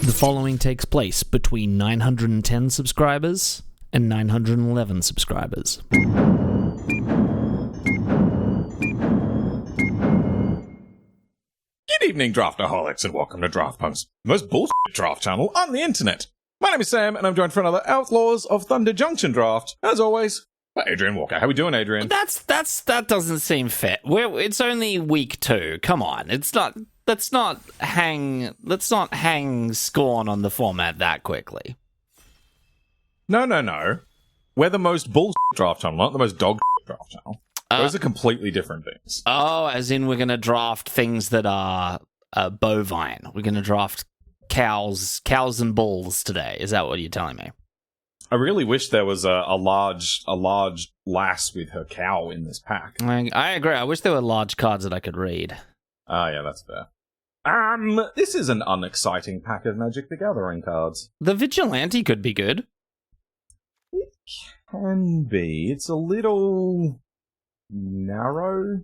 The following takes place between 910 subscribers and 911 subscribers. Good evening, draftaholics, and welcome to Draftpunk's most bullshit draft channel on the internet. My name is Sam, and I'm joined for another Outlaws of Thunder Junction draft, as always, by Adrian Walker. How we doing, Adrian? That doesn't seem fair. It's only week 2. Come on, let's not hang scorn on the format that quickly. No. We're the most bullshit draft channel, not the most dog draft channel. Those are completely different things. Oh, as in we're going to draft things that are bovine. We're going to draft cows and bulls today. Is that what you're telling me? I really wish there was a large lass with her cow in this pack. I agree. I wish there were large cards that I could read. Yeah, that's fair. This is an unexciting pack of Magic the Gathering cards. The Vigilante could be good. It can be. It's a little narrow,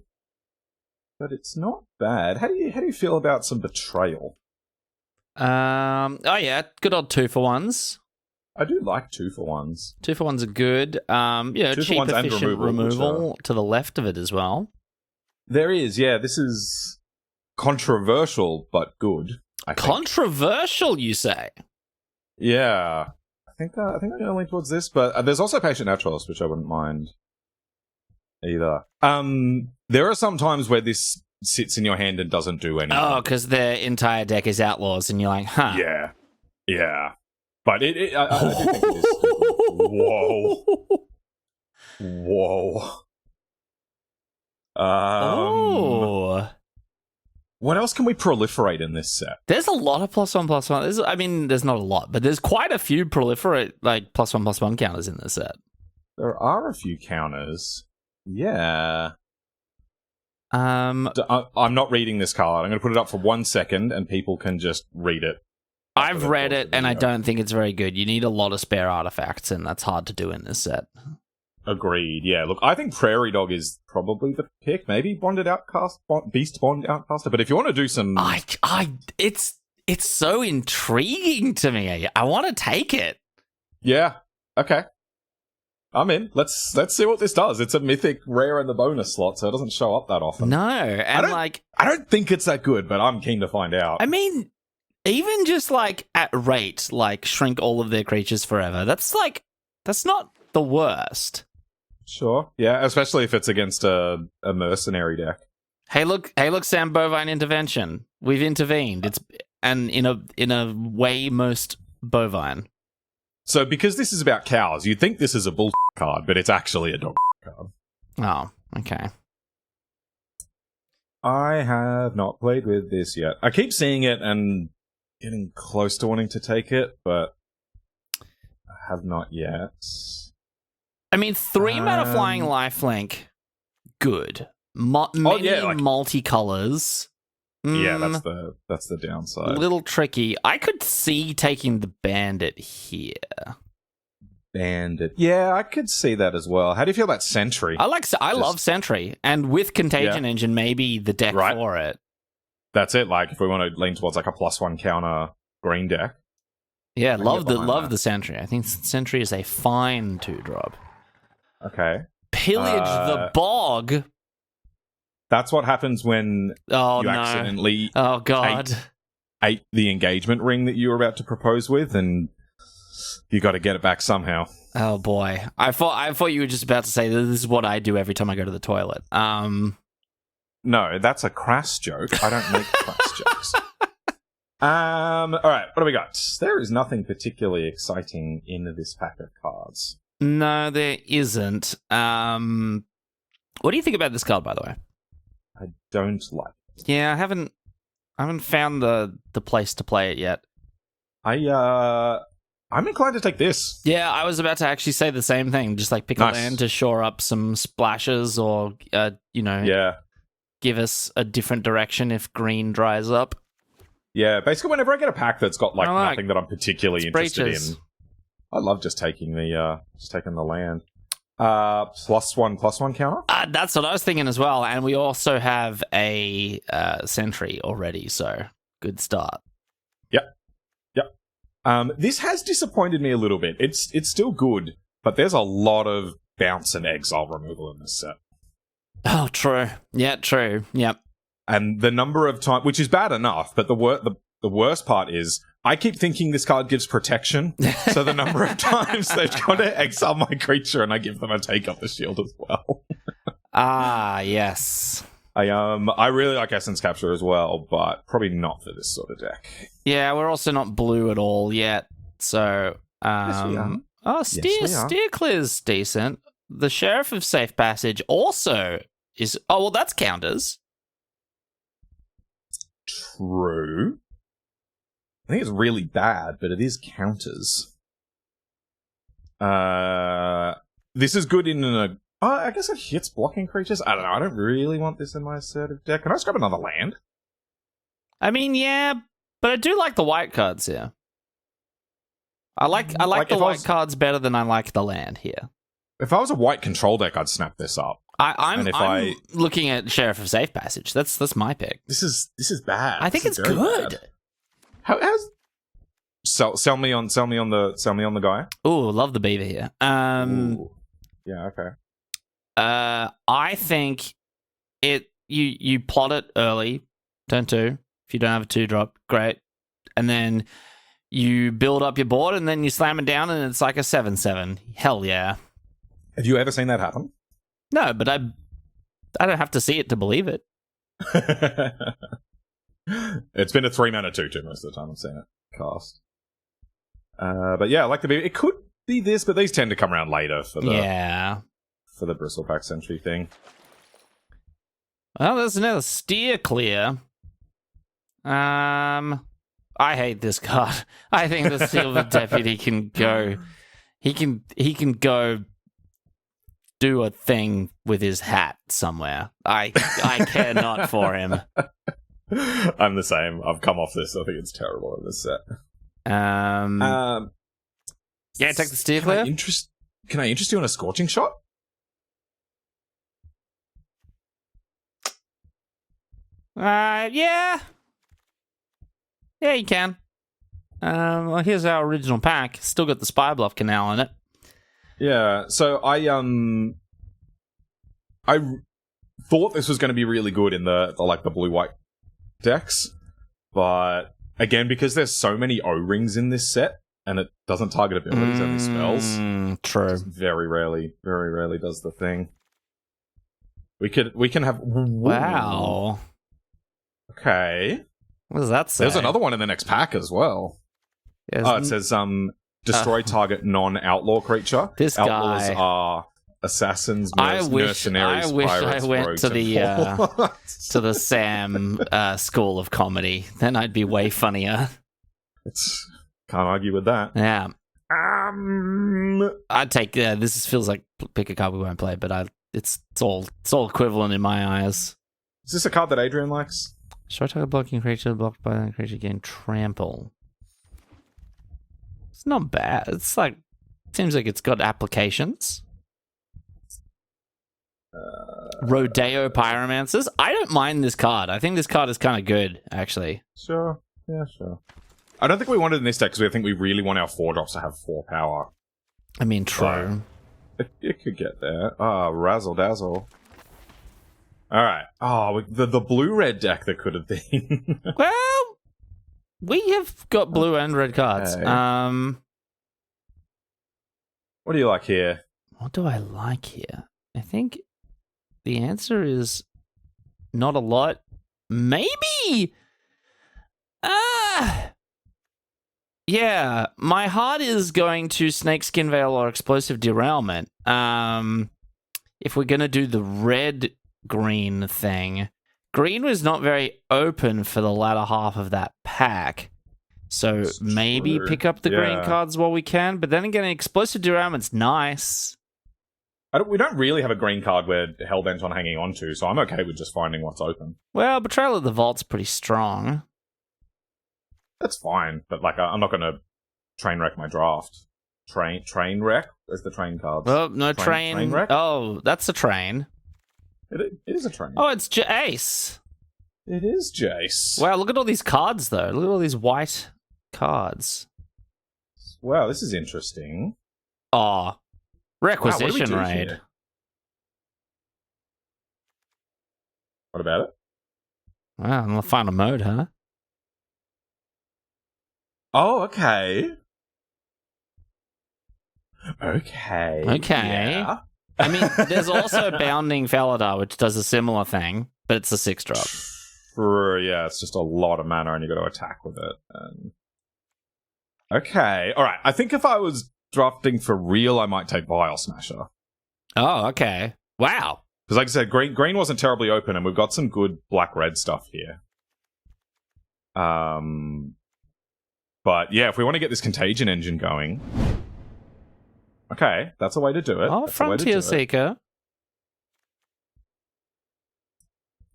but it's not bad. How do you feel about some Betrayal? Oh yeah, good old 2-for-1s. I do like 2-for-1s. 2-for-1s are good. Cheap, efficient removal to the left of it as well. There is, yeah. This is controversial, but good. I think. Controversial, you say? Yeah, I think I'm going to lean towards this, but there's also Patient Naturalist, which I wouldn't mind either. There are some times where this sits in your hand and doesn't do anything. Oh, because their entire deck is Outlaws, and you're like, huh? Yeah. But I do think it is. Whoa. Oh. What else can we proliferate in this set? There's a lot of +1/+1. There's not a lot, but there's quite a few proliferate, like, +1/+1 counters in this set. There are a few counters. Yeah. I'm not reading this card. I'm going to put it up for 1 second, and people can just read it. I've read it, and I don't think it's very good. You need a lot of spare artifacts, and that's hard to do in this set. Agreed. Yeah. Look, I think Prairie Dog is probably the pick. Maybe Bonded Outcast, Beast Bond Outcaster. But if you want to do some, it's so intriguing to me. I want to take it. Yeah. Okay. I'm in. Let's see what this does. It's a mythic rare in the bonus slot, so it doesn't show up that often. No, and I don't think it's that good, but I'm keen to find out. I mean, even just like at rate, like shrink all of their creatures forever. That's not the worst. Sure. Yeah, especially if it's against a mercenary deck. Hey, look, Sam, Bovine Intervention. We've intervened. It's in a way most bovine. So because this is about cows, you'd think this is a bull card, but it's actually a dog card. Oh, okay. I have not played with this yet. I keep seeing it and getting close to wanting to take it, but I have not yet. I mean, 3-mana flying lifelink, good. Multicolors. Yeah, that's the downside. A little tricky. I could see taking the Bandit here. Bandit. Yeah, I could see that as well. How do you feel about Sentry? I love Sentry, and with Contagion Engine, maybe the deck for it. That's it. Like if we want to lean towards like a +1 counter green deck. Yeah, love the Sentry. I think Sentry is a fine 2-drop. Okay. Pillage the Bog. That's what happens when accidentally ate the engagement ring that you were about to propose with, and you got to get it back somehow. Oh boy, I thought you were just about to say that this is what I do every time I go to the toilet. No, that's a crass joke. I don't make crass jokes. All right, what do we got? There is nothing particularly exciting in this pack of cards. No, there isn't. What do you think about this card, by the way? I don't like it. Yeah, I haven't found the place to play it yet. I'm inclined to take this. Yeah, I was about to actually say the same thing. Just like pick a land to shore up some splashes, or give us a different direction if green dries up. Yeah, basically whenever I get a pack that's got nothing that I'm particularly interested in, I love just taking the land. +1/+1 counter. That's what I was thinking as well. And we also have a sentry already, so good start. Yep. This has disappointed me a little bit. It's still good, but there's a lot of bounce and exile removal in this set. Oh, true. Yeah, true. Yep. And the number of times, which is bad enough, but the worst part is I keep thinking this card gives protection. So the number of times they've got to exile my creature and I give them a take up the shield as well. Yes. I really like Essence Capture as well, but probably not for this sort of deck. Yeah, we're also not blue at all yet. So, Yes, we are. Steer Clear's decent. The Sheriff of Safe Passage also is... Oh, well, that's counters. True. I think it's really bad, but it is counters. This is good in a... I guess it hits blocking creatures. I don't know. I don't really want this in my assertive deck. Can I scrap another land? I mean, yeah, but I do like the white cards here. I like the white cards better than I like the land here. If I was a white control deck, I'd snap this up. I'm looking at Sheriff of Safe Passage. That's my pick. This is bad. I think it's good. Bad. How's sell me on the guy? Ooh, love the beaver here. Ooh. Yeah, okay. I think you plot it early, turn 2. If you don't have a 2-drop, great. And then you build up your board and then you slam it down and it's like a 7/7. Hell yeah. Have you ever seen that happen? No, but I don't have to see it to believe it. It's been a 3-mana 2/2 most of the time I've seen it cast. But yeah, I like the beaver. It could be this, but these tend to come around later for the Bristleback Sentry thing. Well, there's another Steer Clear. I hate this card. I think the Silver Deputy can go. He can go do a thing with his hat somewhere. I care not for him. I'm the same. I've come off this. I think it's terrible in this set. Yeah, take the Steer Clear. Can I interest you in a Scorching Shot? Yeah. Yeah, you can. Well, here's our original pack. Still got the Spy Bluff Canal in it. Yeah, so I thought this was going to be really good in the blue-white decks, but again, because there's so many O-rings in this set, and it doesn't target abilities, only spells. True. Very rarely does the thing. We can have... Wow. Okay. What does that say? There's another one in the next pack as well. It says destroy target non-outlaw creature. This Outlaws guy are assassins, mercenaries, I wish pirates, I went rogues, to and the to the Sam School of Comedy. Then I'd be way funnier. Can't argue with that. Yeah. I'd take. This feels like pick a card we won't play, but it's all equivalent in my eyes. Is this a card that Adrian likes? Should I target a blocking creature blocked by that creature gain trample? It's not bad. It's like seems like it's got applications. Rodeo Pyromancers. I don't mind this card. I think this card is kind of good, actually. Sure. Yeah, sure. I don't think we want it in this deck because I think we really want our 4-drops to have 4 power. I mean, true. It could get there. Razzle Dazzle. All right. Oh, the blue-red deck that could have been. Well, we have got blue and red cards. Okay. What do you like here? What do I like here? I think the answer is not a lot. Maybe. Yeah, my heart is going to Snakeskin Veil or Explosive Derailment. If we're going to do the red-green thing, green was not very open for the latter half of that pack. So that's maybe true. Pick up the green cards while we can. But then again, Explosive Derailment's nice. We don't really have a green card we're hell-bent on hanging on to, so I'm okay with just finding what's open. Well, Betrayal of the Vault's pretty strong. That's fine, but I'm not going to train wreck my draft train wreck as the train cards. Oh, no train wreck? Oh, that's a train. It is a train. Oh, it's Jace. It is Jace. Wow, look at all these cards, though. Look at all these white cards. Wow, this is interesting. Oh, requisition wow, raid. Here? What about it? Wow, I'm gonna find a mode, huh? Oh, okay. Okay. Yeah. I mean, there's also Bounding Faladar, which does a similar thing, but it's a 6-drop. Yeah, it's just a lot of mana and you got to attack with it. Okay. All right. I think if I was drafting for real, I might take Vial Smasher. Oh, okay. Wow. Because like I said, green wasn't terribly open and we've got some good black-red stuff here. But yeah, if we want to get this Contagion Engine going... Okay, that's a way to do it. Oh, Frontier Seeker.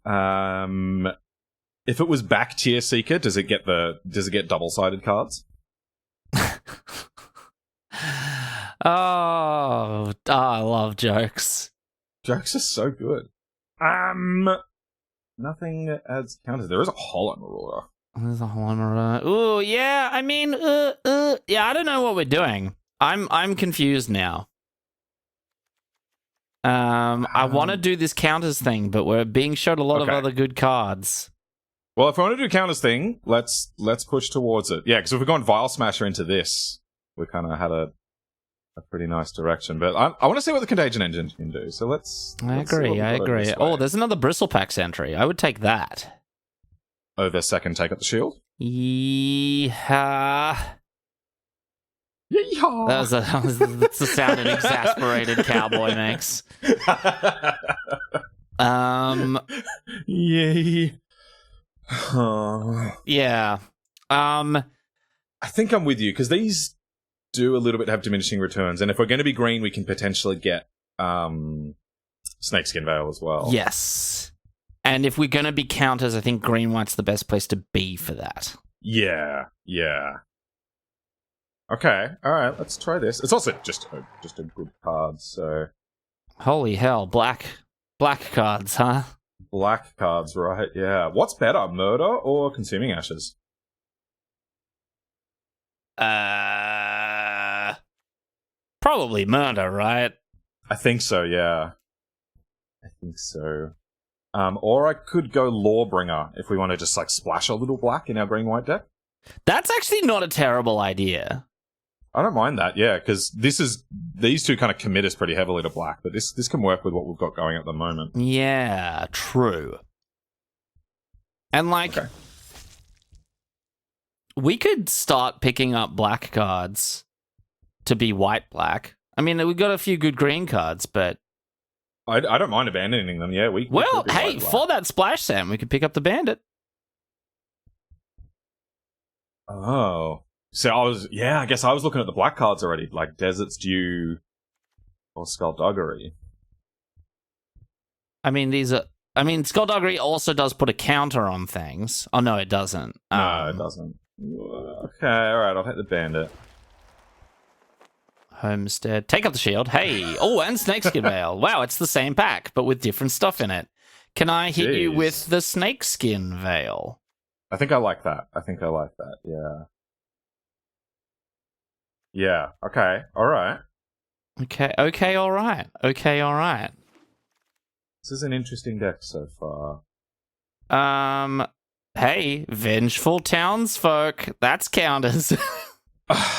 If it was back Tier Seeker, does it get double-sided cards? Oh, I love jokes. Jokes are so good. Nothing adds counters. There is a Hollow Marauder. There's a Hollow Marauder. Ooh, yeah. I mean, yeah. I don't know what we're doing. I'm confused now. I want to do this counters thing, but we're being showed a lot of other good cards. Well, if I want to do counters thing, let's push towards it. Yeah, because if we're going Vial Smasher into this, we kind of had a pretty nice direction. But I want to see what the Contagion Engine can do. So let's I agree. Oh, there's another Bristlepacks entry. I would take that. Over second, take up the shield. Yeah. Yeehaw! That's the sound an exasperated cowboy makes. Yay. Yeah. I think I'm with you, because these do a little bit have diminishing returns, and if we're going to be green, we can potentially get Snakeskin Veil as well. Yes. And if we're going to be counters, I think green-white's the best place to be for that. Yeah. Okay, alright, let's try this. It's also just a good card, so... Holy hell, black cards, huh? Black cards, right, yeah. What's better, Murder or Consuming Ashes? Probably Murder, right? I think so, yeah. I think so. Or I could go Lawbringer if we want to just, like, splash a little black in our green-white deck. That's actually not a terrible idea. I don't mind that, yeah, because these two kind of commit us pretty heavily to black, but this can work with what we've got going at the moment. Yeah, true. And we could start picking up black cards to be white-black. I mean, we've got a few good green cards, but... I don't mind abandoning them, yeah. Well, hey, for that Splash Sam, we could pick up the Bandit. Oh. So I guess I was looking at the black cards already, like Desert's Due or Skullduggery. I mean, Skullduggery also does put a counter on things. Oh, no, it doesn't. No, it doesn't. Okay, alright, I'll take the Bandit. Homestead. Take up the shield. Hey! Oh, and Snakeskin Veil. Wow, it's the same pack, but with different stuff in it. Can I hit you with the Snakeskin Veil? I think I like that. Yeah. Yeah, okay, alright. Okay, alright. This is an interesting deck so far. Hey, Vengeful Townsfolk. That's counters.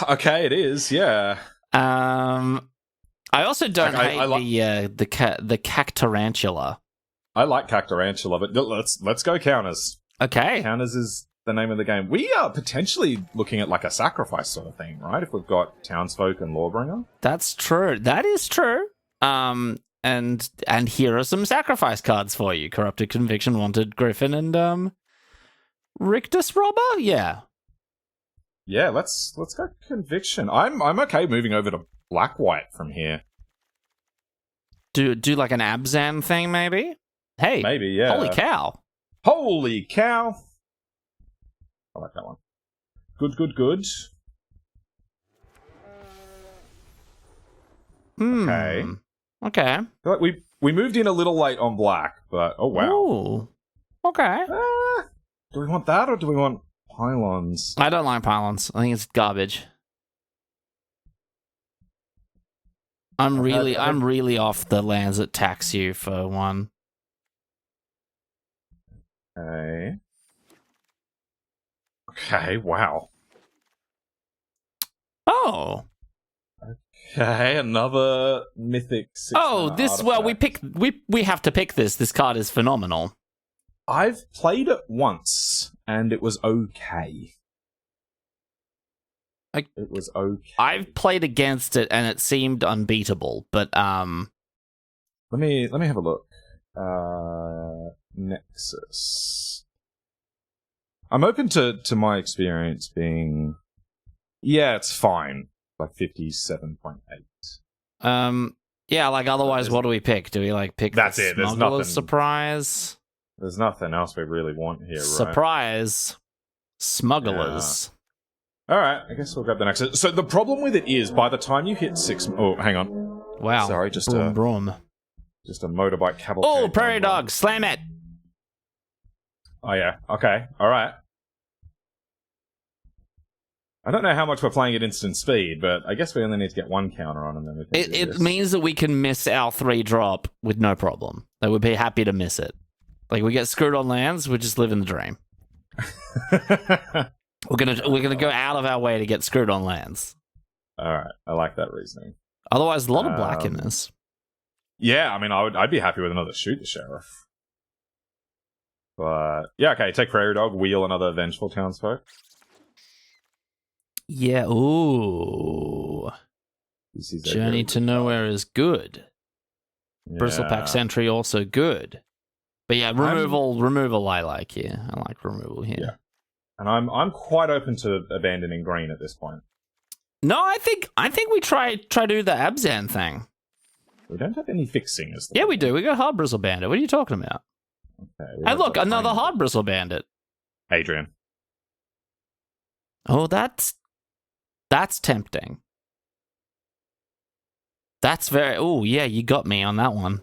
Okay, it is, yeah. I also don't hate the Cactarantula. I like Cactarantula, but let's go counters. Okay. Counters is the name of the game. We are potentially looking at like a sacrifice sort of thing, right? If we've got Townsfolk and Lawbringer. That's true. That is true. And here are some sacrifice cards for you. Corrupted Conviction, Wanted Griffin, and Rictus Robber? Yeah. Yeah, let's go Conviction. I'm okay moving over to black-white from here. Do like an Abzan thing, maybe? Hey. Maybe, yeah. Holy cow. Holy cow. I like that one. Good. Okay. Okay. I feel like we moved in a little late on black, but oh wow. Ooh. Okay. Do we want that or do we want pylons? I don't like pylons. I think it's garbage. I'm really off the lands that tax you for one. Okay. Okay, wow. Oh. Okay, another mythic 6 artifact. We have to pick this. This card is phenomenal. I've played it once and it was okay. It was okay. I've played against it and it seemed unbeatable, but Let me have a look. Nexus. I'm open to my experience being, yeah, it's fine. Like 57.8. Yeah, like otherwise, what do we pick? Do we like pick? That's the it. There's Smuggler's nothing. Surprise. There's nothing else we really want here, right? Surprise, smugglers. Yeah. All right, I guess we'll grab the Nexus. So the problem with it is, by the time you hit 6, oh, hang on. Wow. Sorry, just broom, a broom. Just a motorbike cavalcade. Oh, prairie dog, slam it. Oh yeah. Okay. All right. I don't know how much we're playing at instant speed, but I guess we only need to get one counter on and then we can It means that we can miss our 3-drop with no problem. They would be happy to miss it. Like, we get screwed on lands, we just live in the dream. We're gonna go out of our way to get screwed on lands. All right, I like that reasoning. Otherwise, a lot of black in this. Yeah, I mean, I'd be happy with another shoot the sheriff. But yeah, okay, take prairie dog, wheel another vengeful townsfolk. Yeah. Ooh. Journey to Nowhere is good. Yeah. Bristlepack Sentry also good. But yeah, removal I like here. I like removal here. Yeah. And I'm quite open to abandoning green at this point. No, I think we try to do the Abzan thing. We don't have any fixing as the Yeah, we do. We got Hard Bristle Bandit. What are you talking about? Okay, Hey, look, another Hard Bristle Bandit. Adrian. Oh, that's tempting. That's very... Oh, yeah, you got me on that one.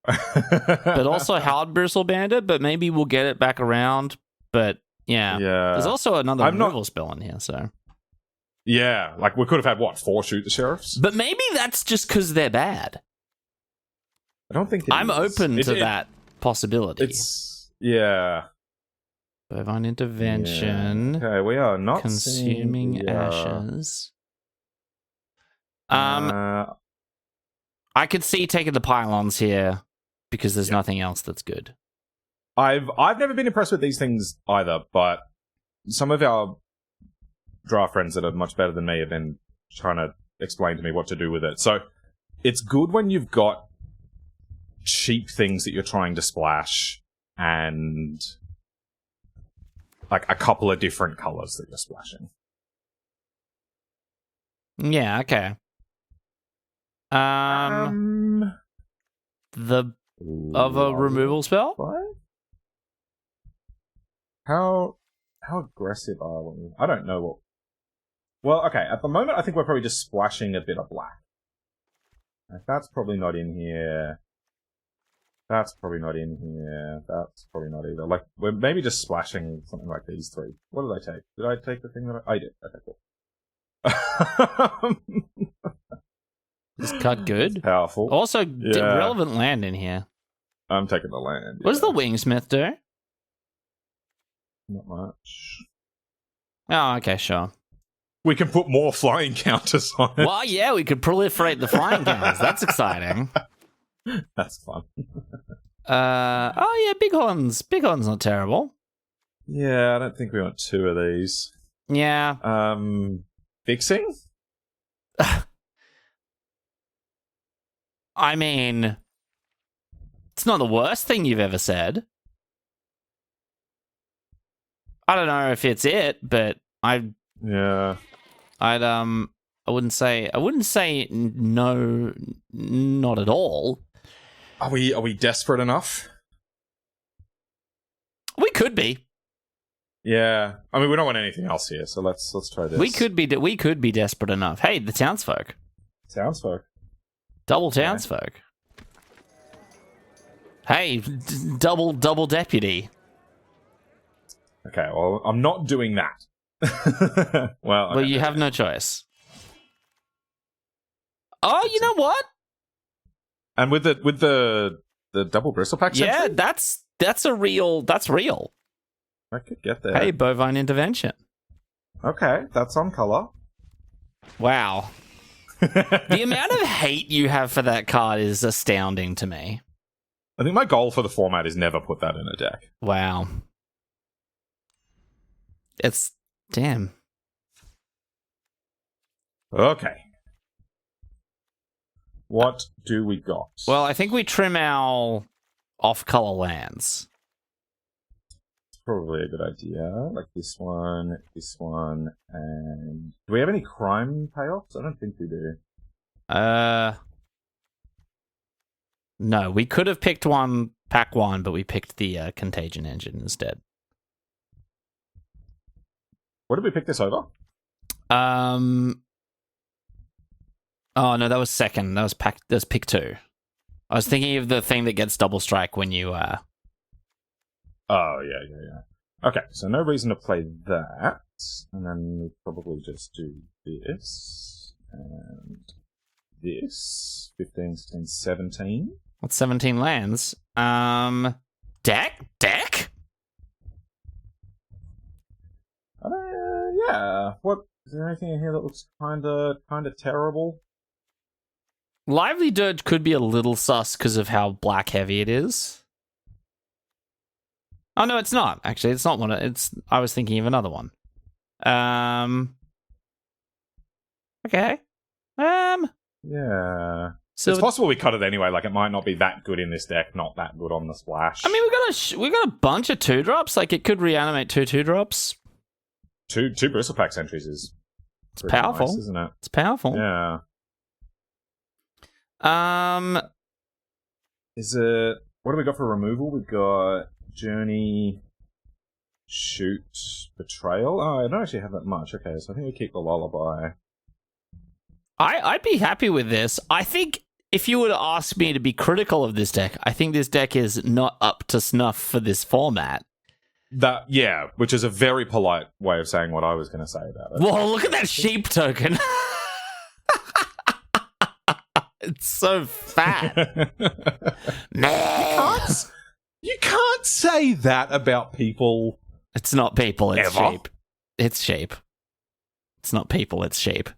But also Hard Bristle Bandit, but maybe we'll get it back around. But, yeah. There's also another removal spell in here, so... Yeah, like we could have had, 4 shoot the sheriffs? But maybe that's just because they're bad. I don't think I'm open to that possibility. It's... Yeah. Bovine Intervention. Yeah. Okay, we are not consuming ashes. I could see taking the pylons here because there's nothing else that's good. I've never been impressed with these things either, but some of our draft friends that are much better than me have been trying to explain to me what to do with it. So it's good when you've got cheap things that you're trying to splash and like a couple of different colors that you're splashing. Yeah, okay. The of a removal spell? What? How aggressive are we? I don't know what. Well, okay. At the moment, I think we're probably just splashing a bit of black. Like, that's probably not in here. That's probably not in here. That's probably not either. Like, we're maybe just splashing something like these 3. What did I take? Did I take the thing that I did? Okay, cool. This cut good. It's powerful. Also, relevant land in here. I'm taking the land. What does the Wingsmith do? Not much. Oh, okay, sure. We can put more flying counters on it. Well, yeah, we could proliferate the flying counters. That's exciting. That's fun. Oh yeah, Bighorn's not terrible. Yeah, I don't think we want 2 of these. Yeah. Fixing? I mean, it's not the worst thing you've ever said. I don't know if it's it, but I wouldn't say no, not at all. Are we desperate enough? We could be. Yeah, I mean we don't want anything else here, so let's try this. We could be desperate enough. Hey, the townsfolk. Townsfolk. Double townsfolk. Hey, double deputy. Okay, well, I'm not doing that. well, Well, you have no choice. Oh, you know what? And with the double bristlepack sentry? Yeah, that's real. That's real. I could get there. Hey, bovine intervention. Okay, that's on color. Wow. The amount of hate you have for that card is astounding to me. I think my goal for the format is never put that in a deck. Wow. It's... Damn. Okay. What do we got? Well, I think we trim our off-color lands. Probably a good idea. Like this one, and... Do we have any crime payoffs? I don't think we do. No, we could have picked pack one, but we picked the Contagion Engine instead. What did we pick this over? Oh no, that was second. That was pick two. I was thinking of the thing that gets double strike when you Oh, yeah. Okay, so no reason to play that. And then we probably just do this. And this. 15, 16, 17. What's 17 lands? Deck? Yeah. What? Is there anything in here that looks kinda terrible? Lively Dirge could be a little sus because of how black heavy it is. Oh no, it's not. Actually, it's not one. I was thinking of another one. Okay. Yeah. So it's possible we cut it anyway. Like, it might not be that good in this deck, not that good on the splash. I mean, we got a bunch of 2-drops. Like, it could reanimate 2-2-drops. Two bristlepack sentries is powerful, nice, isn't it? It's powerful. Yeah. Is it... What do we got for removal? We've got Journey, Shoot, Betrayal. Oh, I don't actually have that much. Okay, so I think we keep the Lullaby. I'd be happy with this. I think if you were to ask me to be critical of this deck, I think this deck is not up to snuff for this format. Yeah, which is a very polite way of saying what I was going to say about it. Whoa, look at that sheep token. It's so fat. You can't say that about people. It's not people, it's ever. sheep. It's sheep. It's not people, it's sheep.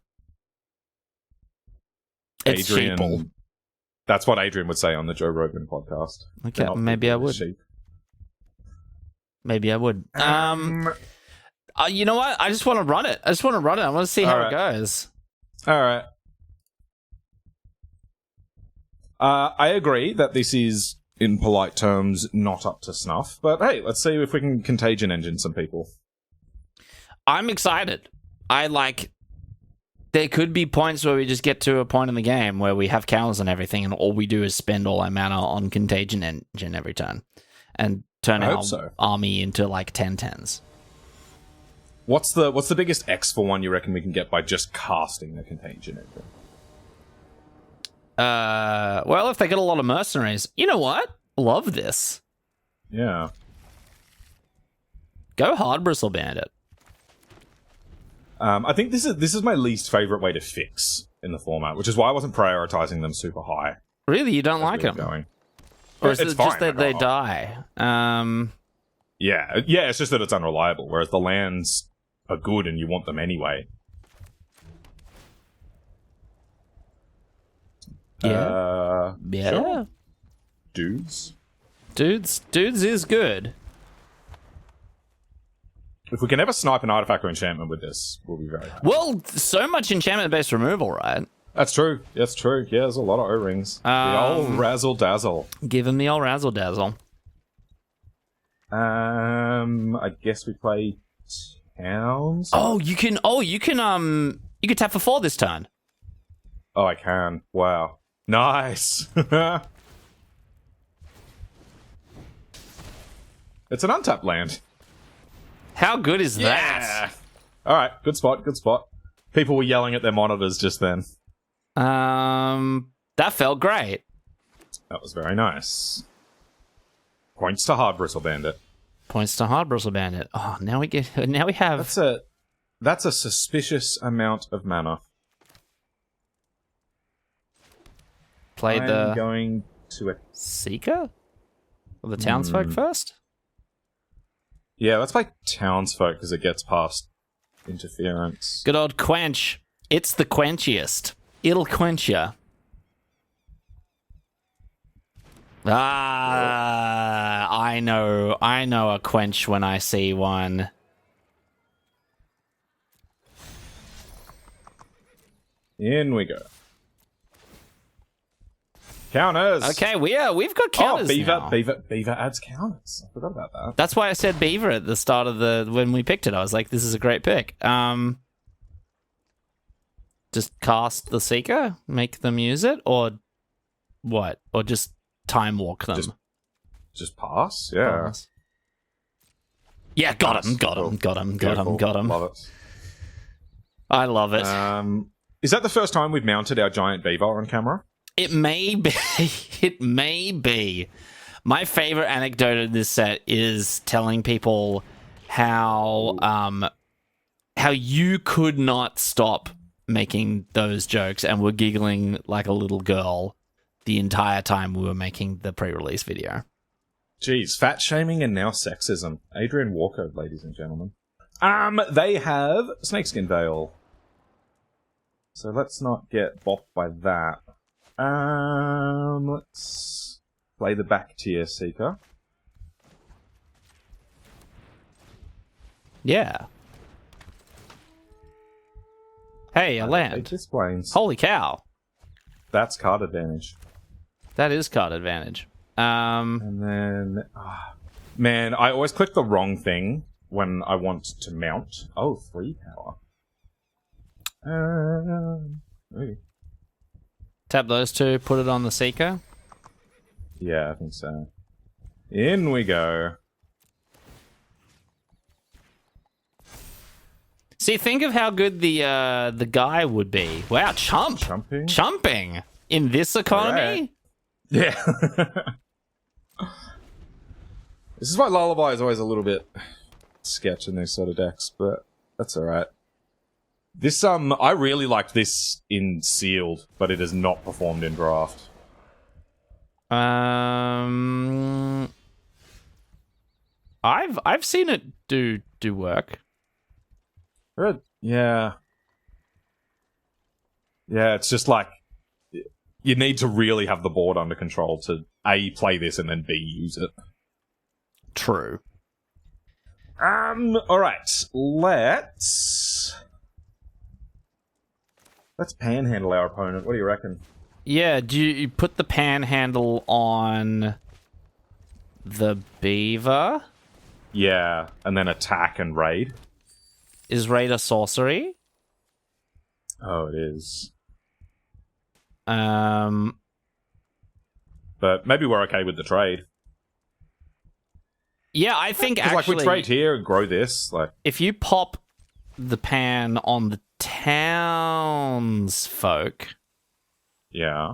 It's Adrian, sheeple. That's what Adrian would say on the Joe Rogan podcast. Okay, maybe I would. Sheep. Maybe I would. You know what? I just want to run it. I want to see how it goes. All right. I agree that this is, in polite terms, not up to snuff. But hey, let's see if we can Contagion Engine some people. I'm excited. There could be points where we just get to a point in the game where we have cows and everything, and all we do is spend all our mana on Contagion Engine every turn. And turn our army into like 10/10s. What's the biggest X for one you reckon we can get by just casting the Contagion Engine? Well, if they get a lot of mercenaries, you know what? Love this. Yeah. Go hard, Bristle Bandit. I think this is my least favorite way to fix in the format, which is why I wasn't prioritizing them super high. Really, you don't like them? Going. Or is it just that they die? Yeah, it's just that it's unreliable, whereas the lands are good and you want them anyway. Yeah. Sure. Dudes is good. If we can ever snipe an artifact or enchantment with this, we'll be very happy. Well, so much enchantment-based removal, right? That's true. Yeah, there's a lot of O-rings. The old razzle-dazzle. Give him the old razzle-dazzle. I guess we play towns. You can tap for 4 this turn. Oh, I can. Wow. Nice. It's an untapped land. How good is that? All right, good spot. People were yelling at their monitors just then. That That felt great. That was very nice. Points to Hard Bristle Bandit. Points to Hard Bristle Bandit. Oh, now we have... That's a suspicious amount of mana. I'm going to Seeker? Or the Townsfolk first? Yeah, let's play Townsfolk because it gets past interference. Good old Quench. It's the quenchiest. It'll quench ya. I know a quench when I see one. In we go. Counters. Okay, we've got counters now. Beaver adds counters. I forgot about that. That's why I said Beaver at the start of when we picked it. I was like, this is a great pick. Just cast the Seeker, make them use it, or what? Or just time walk them? Just pass. Yeah. Pass. Yeah, got him. Love it. I love it. Is that the first time we've mounted our giant beaver on camera? It may be. It may be. My favorite anecdote of this set is telling people how you could not stop making those jokes and were giggling like a little girl the entire time we were making the pre-release video. Jeez, fat shaming and now sexism. Adrian Walker, ladies and gentlemen. They have Snakeskin Veil. So let's not get bopped by that. Let's play the back tier Seeker. Yeah. Hey, a land. This planes. Holy cow. That's card advantage. That is card advantage. And then... man, I always click the wrong thing when I want to mount. Oh, 3 power. Ooh. Tap those two, put it on the Seeker. Yeah, I think so. In we go. See, think of how good the guy would be. Wow, chumping in this economy. Right. Yeah. This is why Lullaby is always a little bit sketch in these sort of decks, but that's all right. This I really liked this in sealed, but it has not performed in draft. I've seen it do work. Yeah. Yeah, it's just like you need to really have the board under control to A, play this, and then B, use it. True. Alright. Let's panhandle our opponent. What do you reckon? Yeah, do you put the panhandle on the Beaver? Yeah, and then attack and raid. Is raid a sorcery? Oh, it is. But maybe we're okay with the trade. Yeah, I think actually... like, we trade here and grow this. Like, if you pop the pan on the townsfolk... Yeah.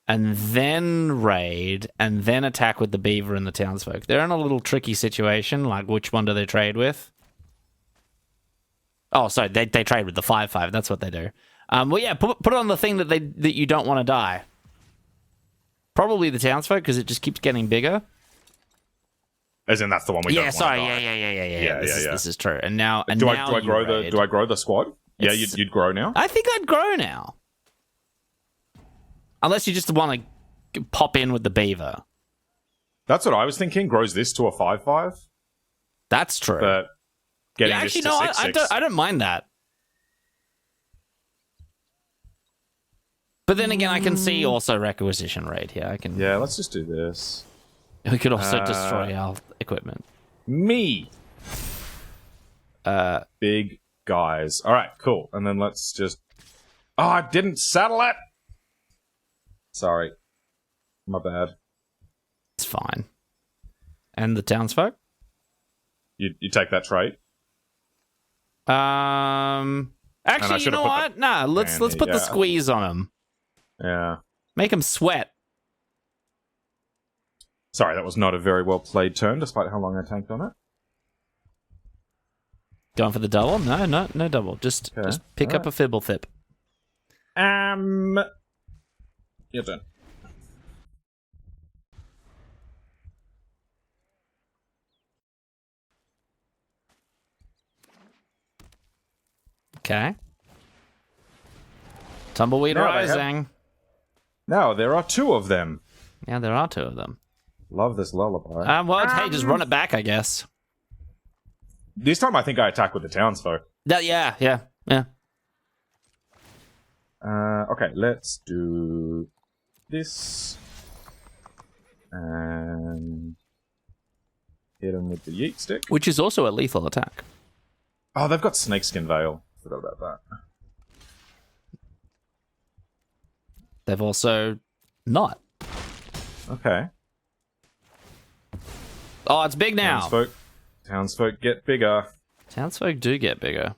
And then raid, and then attack with the Beaver and the townsfolk, they're in a little tricky situation, like, which one do they trade with? Oh, sorry, they trade with the 5/5, that's what they do. Well, yeah, put it on the thing that you don't want to die. Probably the townsfolk, because it just keeps getting bigger. As in, that's the one we don't want to die. Yeah. This is true. And now, do I grow the squad? Yeah, you'd grow now. I think I'd grow now, unless you just want to pop in with the Beaver. That's what I was thinking. Grows this to a 5/5. That's true. But getting actually, this to 6/6. I don't mind that. But then again, I can see also requisition raid here. Yeah, let's just do this. We could also destroy our equipment. Me. Big guys. All right, cool. And then let's just... Oh, I didn't saddle it! Sorry. My bad. It's fine. And the townsfolk? You take that trade? Actually, you know what? Nah, let's put the squeeze on him. Yeah. Make him sweat. Sorry, that was not a very well played turn, despite how long I tanked on it. Going for the double? No double. Just pick up a fibble thip. Your turn. Okay. Tumbleweed Rising. Now there are 2 of them. Yeah, there are 2 of them. Love this lullaby. Well, hey, just run it back, I guess. This time I think I attack with the townsfolk. Yeah. Okay, let's do this. And hit him with the yeet stick. Which is also a lethal attack. Oh, they've got Snakeskin Veil. Forgot about that. They've also not. Okay. Oh, it's big now. Townsfolk get bigger. Townsfolk do get bigger.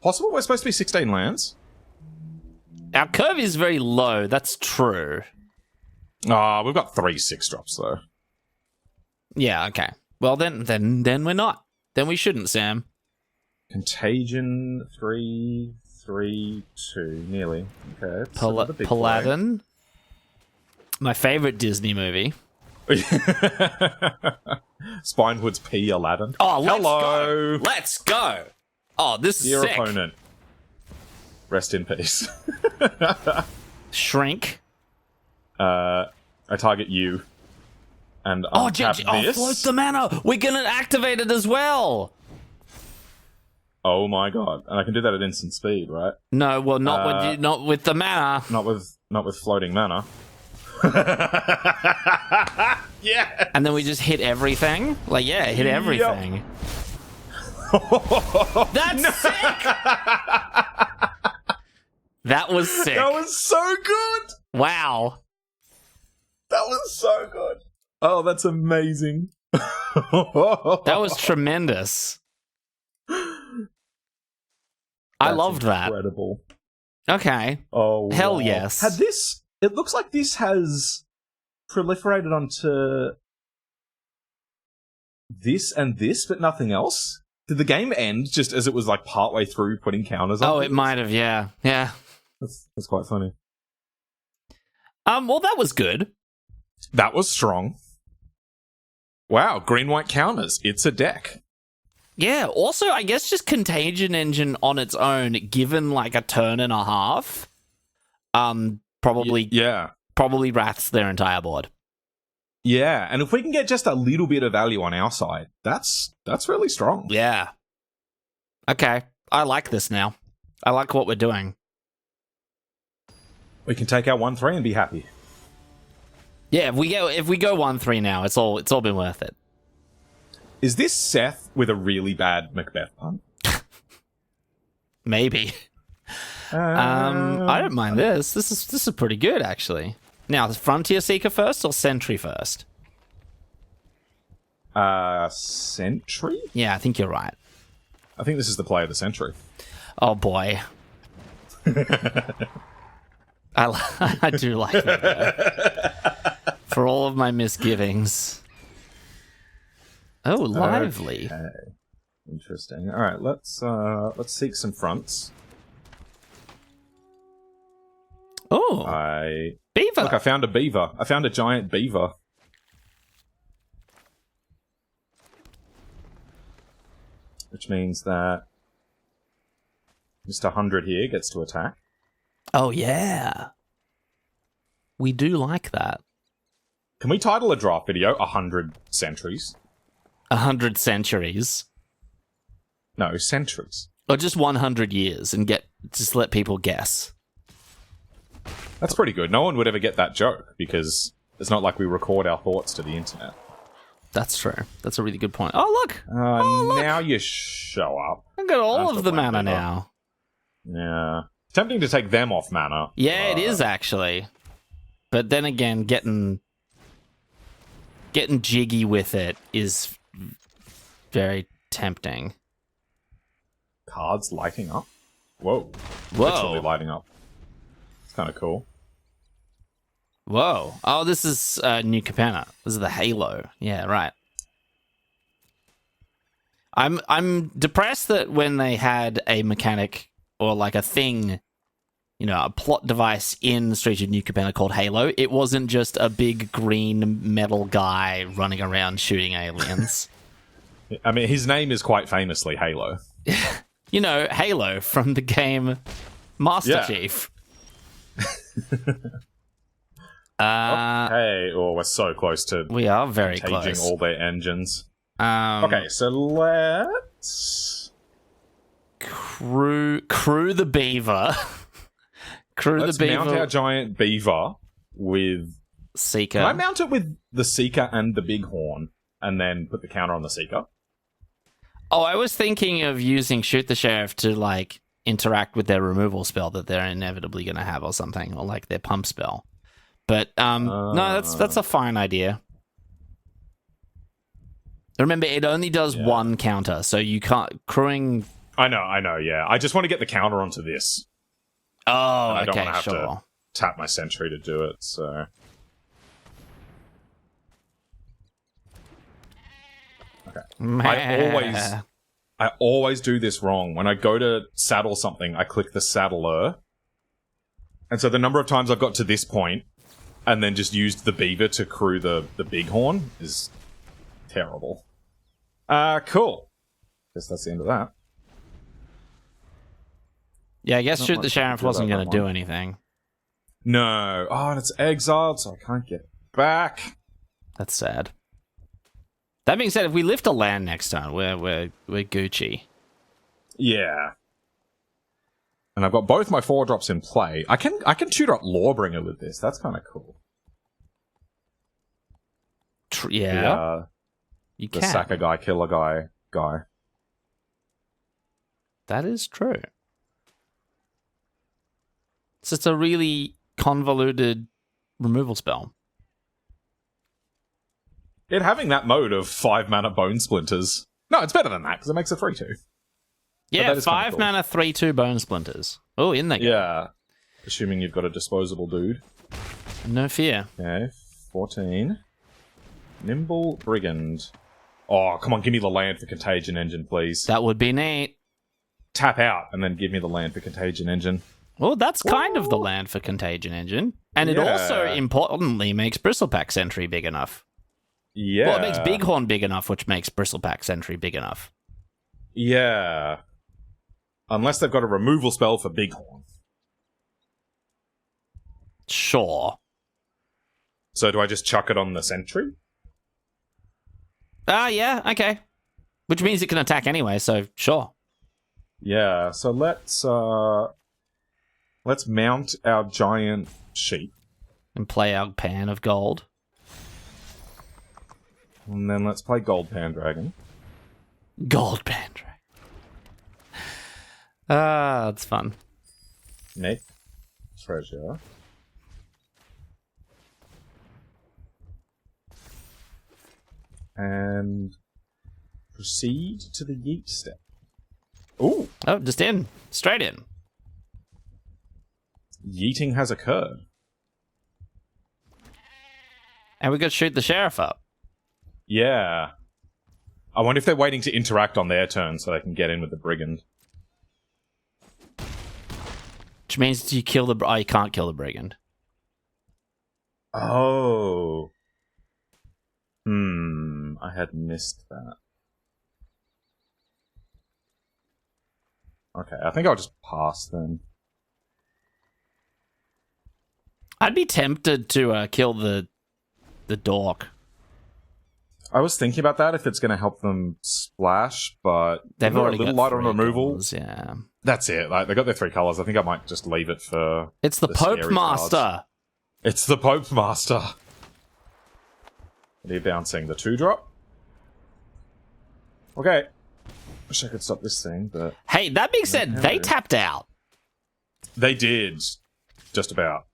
Possible we're supposed to be 16 lands? Our curve is very low, that's true. We've got 3 6-drops, though. Yeah, okay. Well, then we're not. Then we shouldn't, Sam. Contagion 3, 3, 2. Nearly. Okay. Paladin. My favorite Disney movie. Spinewood's P. Aladdin. Oh, hello. Let's go. Oh, this is your sick. opponent. Rest in peace. Shrink. I target you. And untap this. Float the mana. We're gonna activate it as well. Oh my god! And I can do that at instant speed, right? No, well, not with the mana. Not with floating mana. Yeah. And then we just hit everything. Hit everything. Yep. That's sick. That was sick. That was so good. Wow. That was so good. Oh, that's amazing. That was tremendous. I loved that. Incredible. Okay. Oh, hell wow. yes. It looks like this has proliferated onto this and this, but nothing else. Did the game end just as it was like partway through putting counters on? Oh, it might have, yeah. Yeah. That's quite funny. Well, that was good. That was strong. Wow, green-white counters. It's a deck. Yeah, also, I guess just Contagion Engine on its own, given like a turn and a half, probably wraths their entire board. Yeah, and if we can get just a little bit of value on our side, that's really strong. Yeah. Okay, I like this now. I like what we're doing. We can take our 1-3 and be happy. Yeah, if we go 1-3 now, it's all been worth it. Is this Seth with a really bad Macbeth pun? Maybe. I don't mind this. This is pretty good, actually. Now, Frontier Seeker first or Sentry first? Sentry? Yeah, I think you're right. I think this is the play of the century. Oh boy. I do like that, though. For all of my misgivings. Oh, lively. Okay. Interesting. All right, let's seek some fronts. Oh, beaver! Look, I found a beaver. I found a giant beaver. Which means that Mr. 100 here gets to attack. Oh yeah, we do like that. Can we title a draft video 100 Centuries? 100 centuries? No, centuries. Or just 100 years and just let people guess. That's pretty good. No one would ever get that joke because it's not like we record our thoughts to the internet. That's true. That's a really good point. Oh, look! Look! Now you show up. I've got all of the mana now. Yeah. Tempting to take them off mana. Yeah, it is actually. But then again, getting jiggy with it is very tempting. Cards lighting up? Whoa. Whoa. Literally lighting up. Kind of cool. Whoa. Oh, this is New Capenna. This is the Halo. Yeah, right. I'm depressed that when they had a mechanic or like a thing, you know, a plot device in Streets of New Capenna called Halo, it wasn't just a big green metal guy running around shooting aliens. I mean, his name is quite famously Halo. You know, Halo from the game Master Chief. Okay, we're so close to we are very contaging close. all their engines. Okay, so let's crew the beaver. Let's mount our giant beaver with Seeker. Can I mount it with the Seeker and the Bighorn, and then put the counter on the Seeker? Oh, I was thinking of using Shoot the Sheriff to like interact with their removal spell that they're inevitably going to have, or something, or like their pump spell. But no, that's a fine idea. Remember, it only does one counter, so you can't crewing. I know. Yeah, I just want to get the counter onto this. Oh, I don't okay, want to have sure. to tap my sentry to do it. So, okay. I always do this wrong. When I go to saddle something, I click the saddler, and so the number of times I've got to this point and then just used the beaver to crew the Bighorn is terrible. Cool. Guess that's the end of that. Yeah, I guess Not Shoot much the to Sheriff do wasn't about going that to do one. anything. No. Oh, and it's exiled, so I can't get it back. That's sad. That being said, if we lift a land next turn, we're Gucci. Yeah. And I've got both my 4-drops in play. I can tutor up Lawbringer with this. That's kind of cool. Yeah. You The can. Sacker guy, killer guy. That is true. It's just a really convoluted removal spell. It having that mode of 5-mana Bone Splinters. No, it's better than that, because it makes a 3-2. Yeah, 5 mana, 3/2 Bone Splinters. Oh, in there. Yeah. Assuming you've got a disposable dude. No fear. Okay, 14. Nimble Brigand. Oh, come on, give me the land for Contagion Engine, please. That would be neat. Tap out, and then give me the land for Contagion Engine. Well, that's kind of the land for Contagion Engine. And it also, importantly, makes Bristlepack Sentry big enough. Yeah. Well, it makes Bighorn big enough, which makes Bristlepack Sentry big enough. Yeah. Unless they've got a removal spell for Bighorn. Sure. So do I just chuck it on the Sentry? Yeah, okay. Which means it can attack anyway, so sure. Yeah, so let's mount our giant sheep. And play our Pan of Gold. And then let's play Gold Pandragon. Gold Pan Dragon. That's fun. Nick. Treasure. And proceed to the yeet step. Ooh. Oh, just in. Straight in. Yeeting has occurred. And we got to shoot the sheriff up. Yeah. I wonder if they're waiting to interact on their turn so they can get in with the brigand. Which means you kill the... Oh, you can't kill the brigand. Oh. I had missed that. Okay, I think I'll just pass then. I'd be tempted to kill the dork. I was thinking about that if it's going to help them splash, but They've they're already a little got light on 3 removal. colors, yeah. That's it. Like, they got their 3 colors. I think I might just leave it for. It's the Pope scary Master. cards. It's the Pope Master. What are you bouncing? The 2-drop? Okay. Wish I could stop this thing, but Hey, that being said, they tapped out. they did. Just about.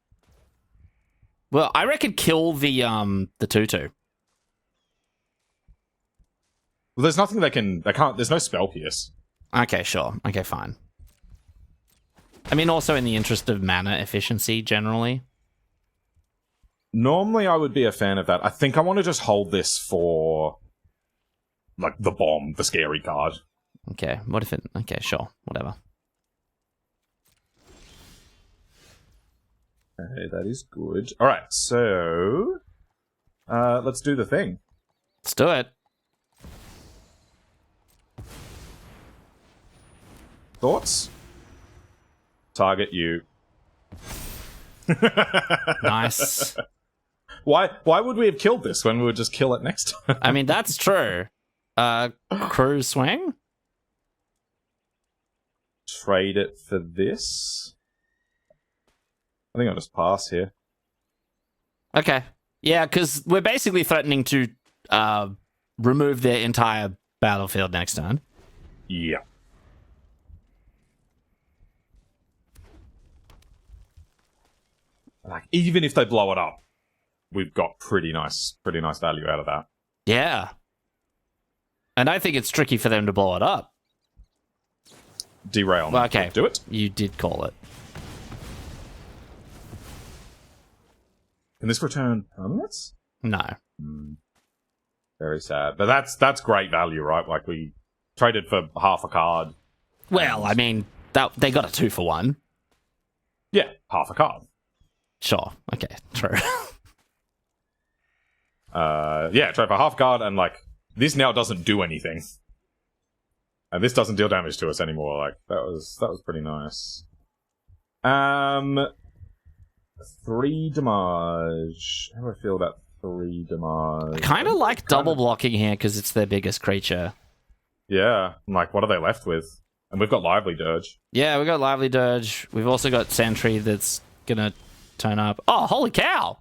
Well, I reckon kill the 2/2. Well, there's nothing they can't. There's no spell pierce. Okay, sure. Okay, fine. I mean, also in the interest of mana efficiency, generally. Normally, I would be a fan of that. I think I want to just hold this for, like, the bomb, the scary card. Okay, what if it... Okay, sure, whatever. Okay, that is good. Alright, so... let's do the thing. Let's do it. Thoughts? Target you. Nice. Why would we have killed this when we would just kill it next time? I mean, that's true. Crew swing? Trade it for this? I think I'll just pass here. Okay. Yeah, because we're basically threatening to remove their entire battlefield next turn. Yeah. Like, even if they blow it up, we've got pretty nice value out of that. Yeah. And I think it's tricky for them to blow it up. Derail. Well, okay. Do it. You did call it. Can this return permanents? No. Very sad. But that's great value, right? Like, we traded for half a card. Well, I mean, they got a 2-for-1. Yeah, half a card. Sure. Okay, true. Yeah, trade for half a card, and, like, this now doesn't do anything. And this doesn't deal damage to us anymore. Like, that was pretty nice. 3 damage. How do I feel about 3 damage? I kind of like double blocking here because it's their biggest creature. Yeah. Like, what are they left with? And we've got Lively Dirge. Yeah, we got Lively Dirge. We've also got Sentry that's gonna turn up. Oh, holy cow!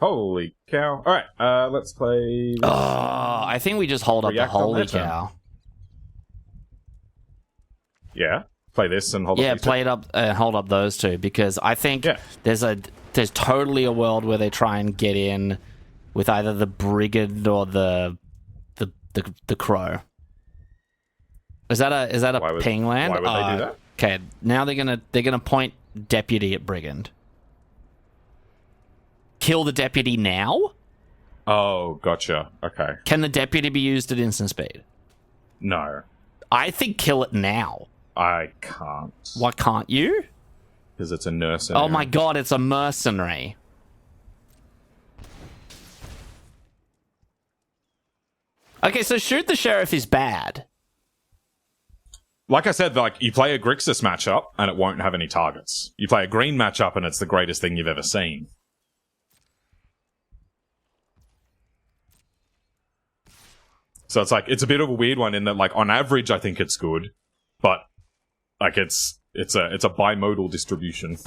Holy cow. Alright, let's play... Oh, I think we just hold up the holy cow. Yeah. Play this and hold up these play it up and hold up those two, because I think there's totally a world where they try and get in with either the Brigand or the Crow. Is that a ping land? Why would they do that? Okay, now they're gonna point Deputy at Brigand. Kill the Deputy now? Oh, gotcha. Okay. Can the Deputy be used at instant speed? No. I think kill it now. I can't. Why can't you? Because it's a nurse. Oh my god, it's a mercenary. Okay, so shoot the sheriff is bad. Like I said, like, you play a Grixis matchup and it won't have any targets. You play a green matchup and it's the greatest thing you've ever seen. So it's like, it's a bit of a weird one in that, like, on average, I think it's good, but like, it's a bimodal distribution.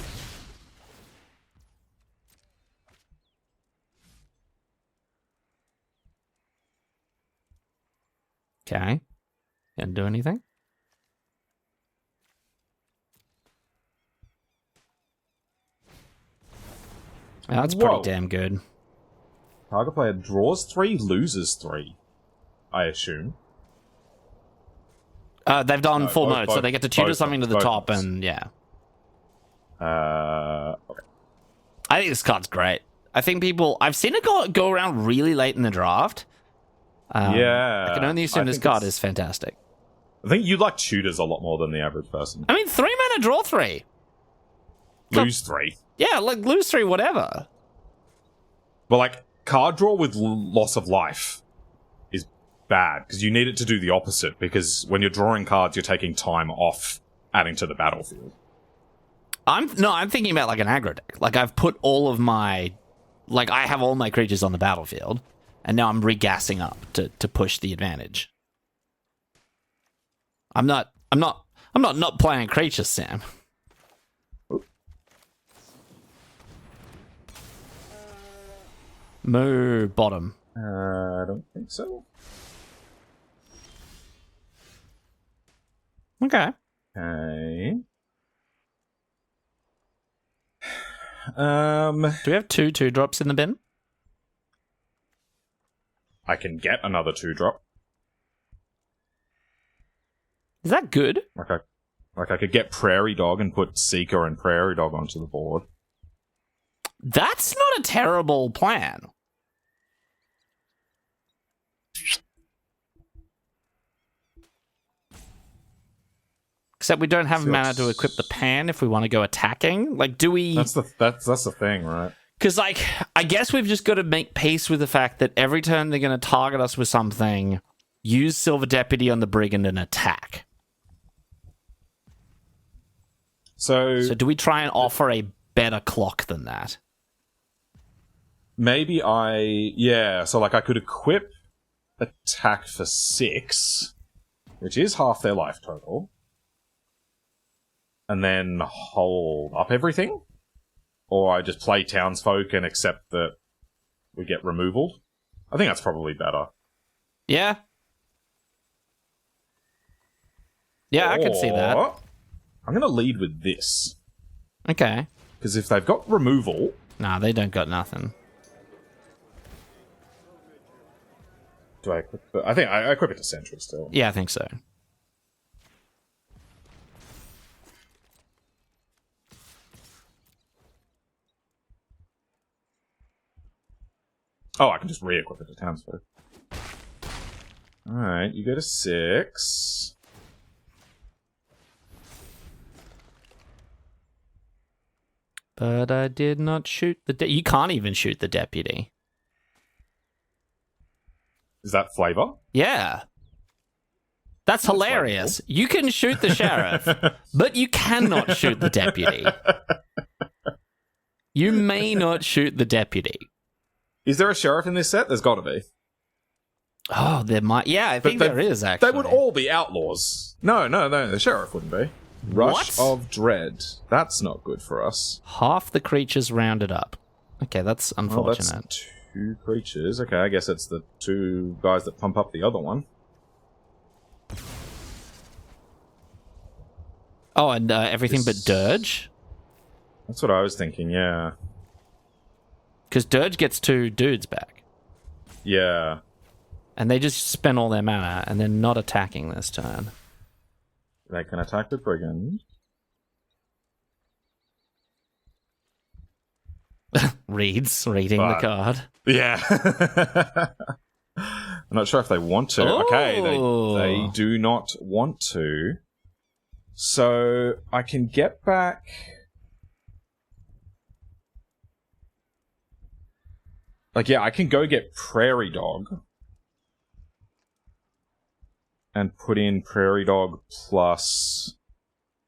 Okay. Can't do anything? Oh, that's pretty damn good. Target player draws 3, loses 3, I assume. They've done full mode, so both, they get to tutor something to the top, modes. and yeah. Okay. I think this card's great. I think I've seen it go around really late in the draft. Yeah. I can only assume this card is fantastic. I think you like tutors a lot more than the average person. I mean, 3 mana, draw 3. Lose 3. Yeah, like lose 3, whatever. But like, card draw with loss of life is bad, because you need it to do the opposite, because when you're drawing cards, you're taking time off adding to the battlefield. I'm thinking about like an aggro deck. Like, I've put all of my... Like, I have all my creatures on the battlefield, and now I'm regassing up to push the advantage. I'm not playing creatures, Sam. Moo bottom. I don't think so. Okay. Okay. Do we have 2 drops in the bin? I can get another 2-drop. Is that good? Okay. Like, I could get Prairie Dog and put Seeker and Prairie Dog onto the board. That's not a terrible plan. Except we don't have mana to equip the pan if we want to go attacking. Like, do we... That's the thing, right? Because, like, I guess we've just got to make peace with the fact that every turn they're going to target us with something, use Silver Deputy on the Brigand and attack. So do we try and offer a better clock than that? Maybe so like I could equip attack for 6, which is half their life total, and then hold up everything? Or I just play Townsfolk and accept that we get removal? I think that's probably better. Yeah. Yeah, I could see that. I'm going to lead with this. Okay. Because if they've got removal... Nah, they don't got nothing. Do I equip it? I think I equip it to Sentry still. Yeah, I think so. Oh, I can just re-equip it to Townsfolk. Alright, you go to 6. But I did not shoot the... You can't even shoot the deputy. Is that flavor? Yeah. That's hilarious. Flavorful. You can shoot the sheriff, but you cannot shoot the deputy. You may not shoot the deputy. Is there a sheriff in this set? There's got to be. Oh, there might... Yeah, I think there is, actually. They would all be outlaws. No, the sheriff wouldn't be. Rush of Dread. That's not good for us. Half the creatures rounded up. Okay, that's unfortunate. Well, that's 2 creatures. Okay, I guess it's the 2 guys that pump up the other one. Oh, and everything but Dirge? That's what I was thinking, yeah. Because Dirge gets 2 dudes back. Yeah. And they just spend all their mana, and they're not attacking this turn. They can attack the Brigand. Reading the card. Yeah. I'm not sure if they want to. Oh. Okay, they do not want to. So I can get back... Like, yeah, I can go get Prairie Dog. And put in Prairie Dog plus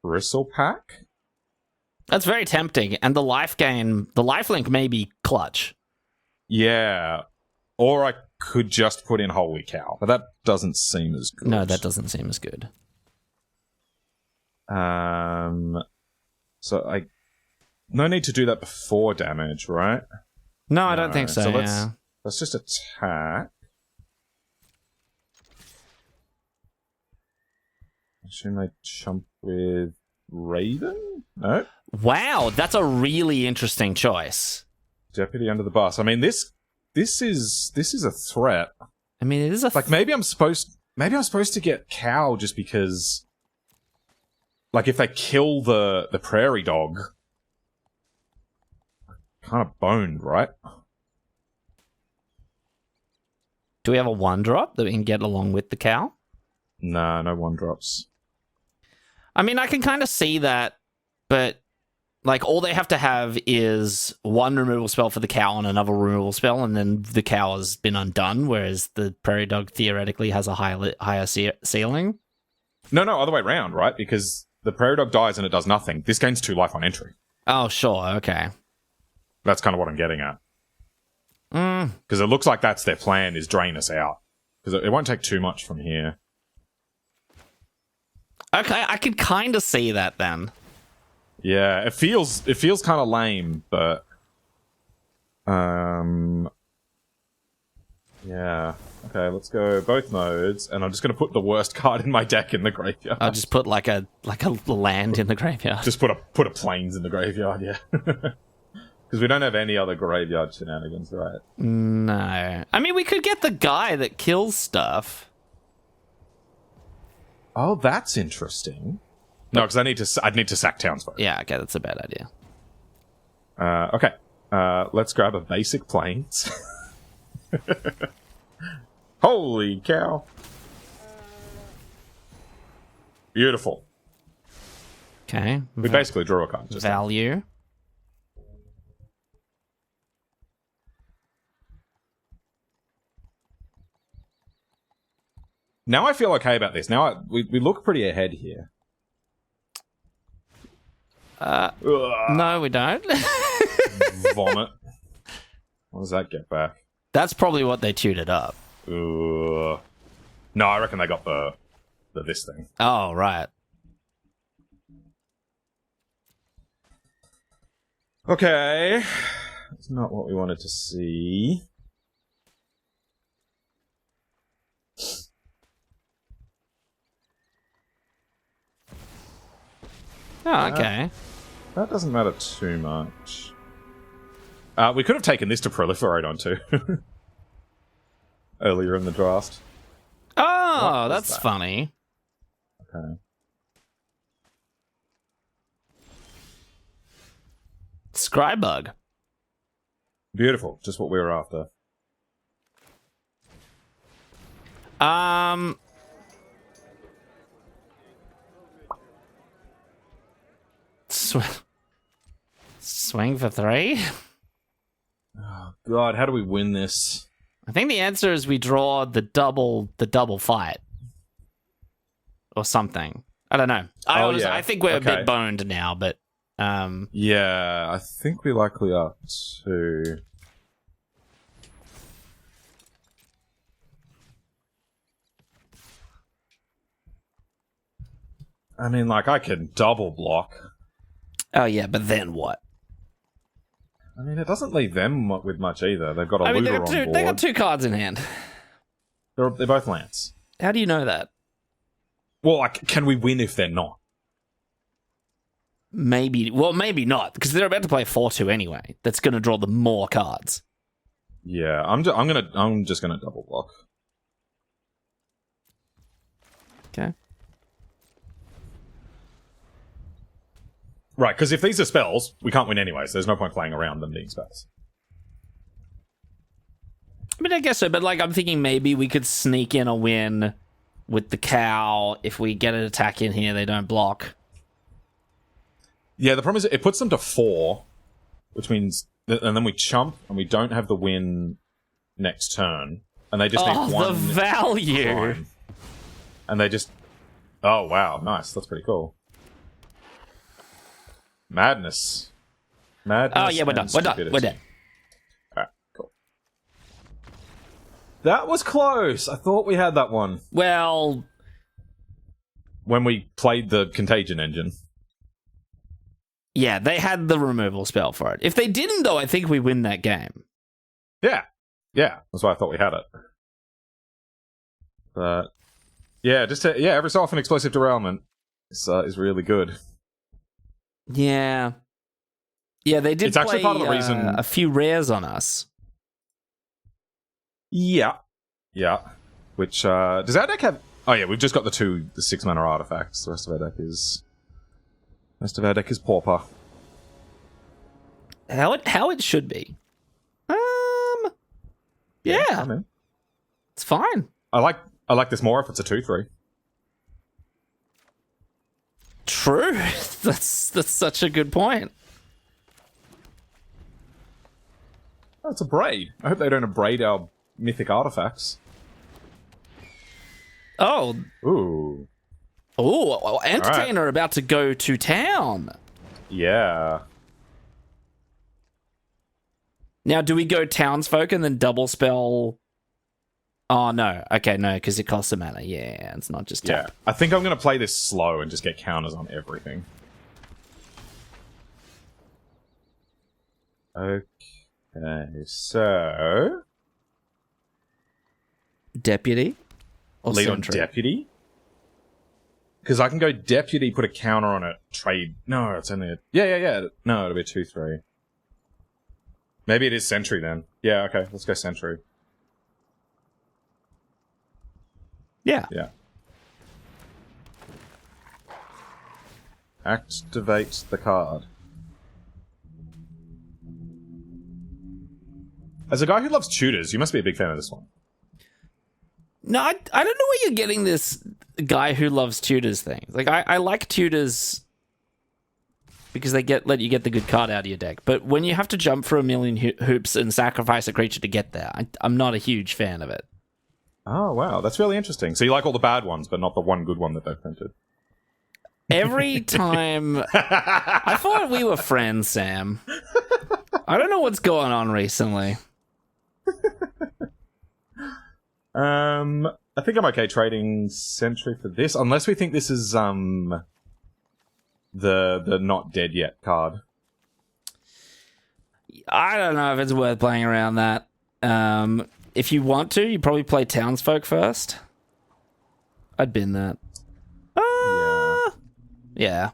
Bristlepack. That's very tempting. And the lifelink may be clutch. Yeah. Or I could just put in Holy Cow. But that doesn't seem as good. No, that doesn't seem as good. So I... No need to do that before damage, right? No, I don't think so, yeah. Let's just attack. I assume they chump with Raven? No? Wow, that's a really interesting choice. Deputy under the bus. I mean, this is a threat. I mean, it is a... Like, maybe I'm supposed to get Cow just because... Like, if they kill the Prairie Dog... Kind of boned, right? Do we have a 1-drop that we can get along with the cow? Nah, no 1-drops. I mean, I can kind of see that, but like all they have to have is 1 removal spell for the cow and another removal spell, and then the cow has been undone, whereas the Prairie Dog theoretically has a higher ceiling. No, other way around, right? Because the Prairie Dog dies and it does nothing. This gains 2 life on entry. Oh, sure, okay. That's kind of what I'm getting at. Because it looks like that's their plan, is drain us out. Because it won't take too much from here. Okay, I can kind of see that then. Yeah, it feels kind of lame, but... Yeah. Okay, let's go both modes, and I'm just going to put the worst card in my deck in the graveyard. I'll just put like a land in the graveyard. Just put a plains in the graveyard, yeah. Because we don't have any other graveyard shenanigans, right? No. I mean, we could get the guy that kills stuff. Oh, that's interesting. No, because I'd need to sack towns first. Yeah, okay, that's a bad idea. Okay. Let's grab a basic plains. Holy cow. Beautiful. Okay. We basically drew a card. Value. Now I feel okay about this. Now we look pretty ahead here. No, we don't. Vomit. What does that get back? That's probably what they tutored up. No, I reckon they got the this thing. Oh, right. Okay. That's not what we wanted to see. Oh, okay. That doesn't matter too much. We could have taken this to proliferate onto earlier in the draft. Oh, that's funny. Okay. Scrybug. Beautiful. Just what we were after. Swing for 3? Oh, God, how do we win this? I think the answer is we draw the double fight. Or something. I don't know. I think we're a bit boned now, but... Yeah, I think we likely are too. I mean, like, I can double block. Oh, yeah, but then what? I mean, it doesn't leave them with much either. They've got a looter on board. They got 2 cards in hand. They're both lands. How do you know that? Well, like, can we win if they're not? Maybe. Well, maybe not, because they're about to play 4-2 anyway. That's going to draw them more cards. Yeah, I'm just gonna double block. Okay. Right, because if these are spells, we can't win anyway, so there's no point playing around them being spells. I mean, I guess so, but like I'm thinking maybe we could sneak in a win with the cow. If we get an attack in here, they don't block. Yeah, the problem is it puts them to 4, which means... And then we chump, and we don't have the win next turn. And they just need 1... the value! Crime. And they just... Oh, wow, nice. That's pretty cool. Madness. Oh, yeah, we're done. We're done. Alright, cool. That was close. I thought we had that one. Well... When we played the Contagion Engine. Yeah, they had the removal spell for it. If they didn't, though, I think we win that game. Yeah. Yeah, that's why I thought we had it. But... Yeah, every so often explosive derailment is really good. Yeah. Yeah, they did it's actually part of the reason... a few rares on us. Yeah. Yeah. Which, does our deck have... Oh yeah, we've just got the 6-mana artifacts. The rest of our deck is pauper. How it should be. Yeah. I mean, it's fine. I like this more if it's a 2/3. True. That's such a good point. Oh, it's a braid. I hope they don't abrade our mythic artifacts. Oh. Ooh. Oh, Entertainer are about to go to town. Yeah. Now, do we go Townsfolk and then double spell? Oh, no. Okay, no, because it costs a mana. Yeah, it's not just tap. Yeah. I think I'm going to play this slow and just get counters on everything. Okay, so... Deputy? Or lead Sentry? on Deputy? Because I can go Deputy, put a counter on it, trade... No, it's only a... Yeah. No, it'll be a 2/3. Maybe it is Sentry then. Yeah, okay, let's go Sentry. Yeah. Yeah. Activate the card. As a guy who loves tutors, you must be a big fan of this one. No, I don't know where you're getting this guy who loves tutors thing. Like, I like tutors because they let you get the good card out of your deck. But when you have to jump for a million hoops and sacrifice a creature to get there, I'm not a huge fan of it. Oh, wow. That's really interesting. So you like all the bad ones, but not the one good one that they've printed. Every time... I thought we were friends, Sam. I don't know what's going on recently. I think I'm okay trading Sentry for this, unless we think this is the not dead yet card. I don't know if it's worth playing around that. If you want to, you probably play Townsfolk first. I'd bin that. Yeah.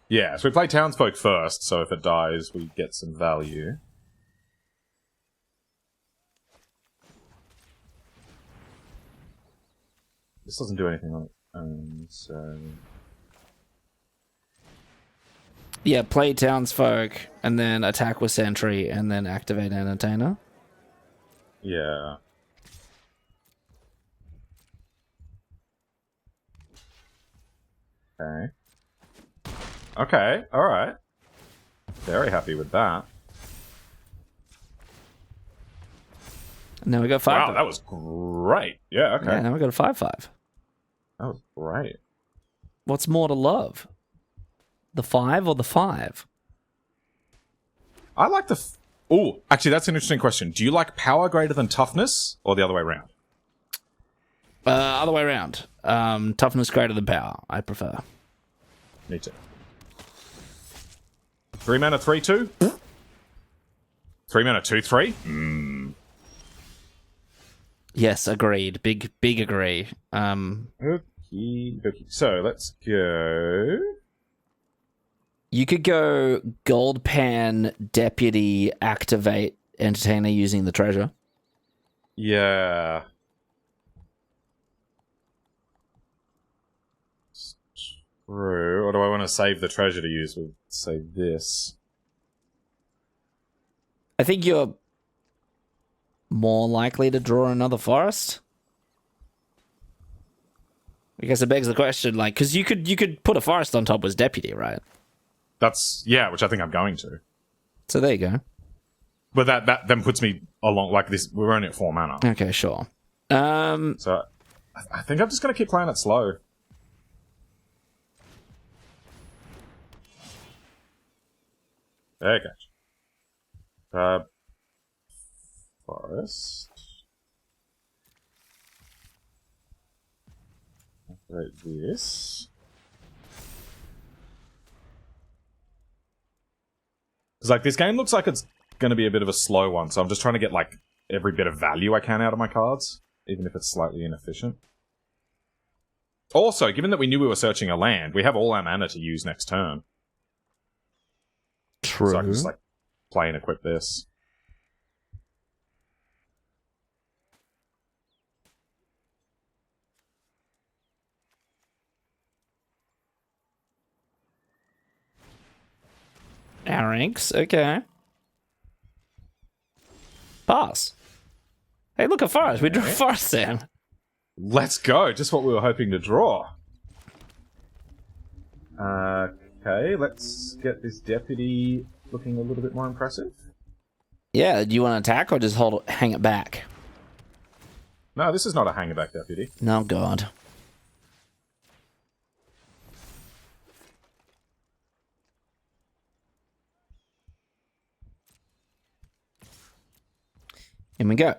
Yeah, so we play Townsfolk first, so if it dies, we get some value. This doesn't do anything on its own, so... Yeah, play Townsfolk, and then attack with Sentry, and then activate Entertainer. Yeah. Okay. Okay, alright. Very happy with that. Now we got 5. Wow, that was great. Yeah, okay. Yeah, now we got a 5/5. That was great. What's more to love? The 5 or the 5? I like the... Oh, actually, that's an interesting question. Do you like power greater than toughness, or the other way around? Other way around. Toughness greater than power, I prefer. Me too. 3 mana, 3/2? 3 mana, 2/3? Yes, agreed. Big agree. Okay. So, let's go... You could go Gold Pan, Deputy, activate Entertainer using the treasure. Yeah. It's true. Or do I want to save the treasure to use? We'll save this. I think you're more likely to draw another forest. I guess it begs the question, like, because you could put a forest on top as Deputy, right? That's... Yeah, which I think I'm going to. So there you go. But that then puts me along... Like, this... We're only at 4 mana. Okay, sure. So, I think I'm just going to keep playing it slow. Okay. Forest. Activate this. Because, like, this game looks like it's going to be a bit of a slow one, so I'm just trying to get, like, every bit of value I can out of my cards, even if it's slightly inefficient. Also, given that we knew we were searching a land, we have all our mana to use next turn. True. So I can just, like, play and equip this. Arynx, okay. Pass. Hey, look, a forest. We drew a forest, Sam. Let's go. Just what we were hoping to draw. Okay, let's get this deputy looking a little bit more impressive. Yeah, do you want to attack or just hang it back? No, this is not a hang-back deputy. No, God. Here we go.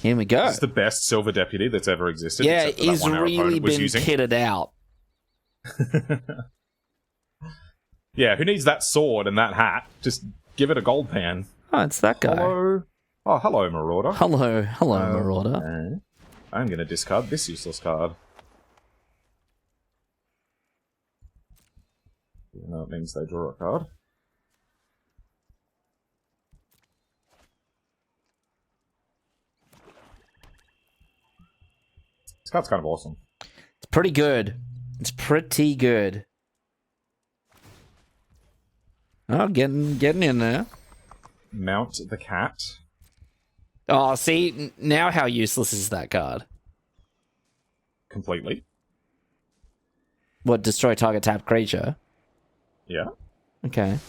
Here we go. This is the best silver deputy that's ever existed. Yeah, he's really been kitted out. Yeah, who needs that sword and that hat? Just give it a gold pan. Oh, it's that guy. Hello. Oh, hello, Marauder. Hello, Marauder. Okay. I'm going to discard this useless card. Even though it means they draw a card. This card's kind of awesome. It's pretty good. It's pretty good. Oh, getting in there. Mount the cat. Oh, see, now how useless is that card? Completely. What, destroy target tapped creature? Yeah. Okay.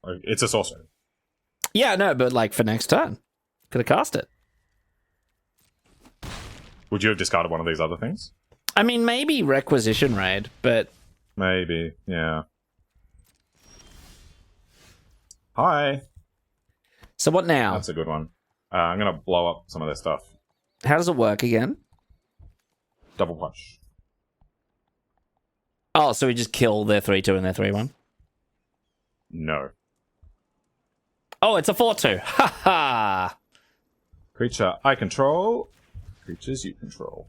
It's a sorcery. Yeah, no, but like for next turn. Could have cast it. Would you have discarded one of these other things? I mean, maybe Requisition Raid, but... Maybe, yeah. Hi. So what now? That's a good one. I'm going to blow up some of their stuff. How does it work again? Double punch. Oh, so we just kill their 3-2 and their 3-1? No. Oh, it's a 4-2. Ha ha! Creature I control. Creatures you control.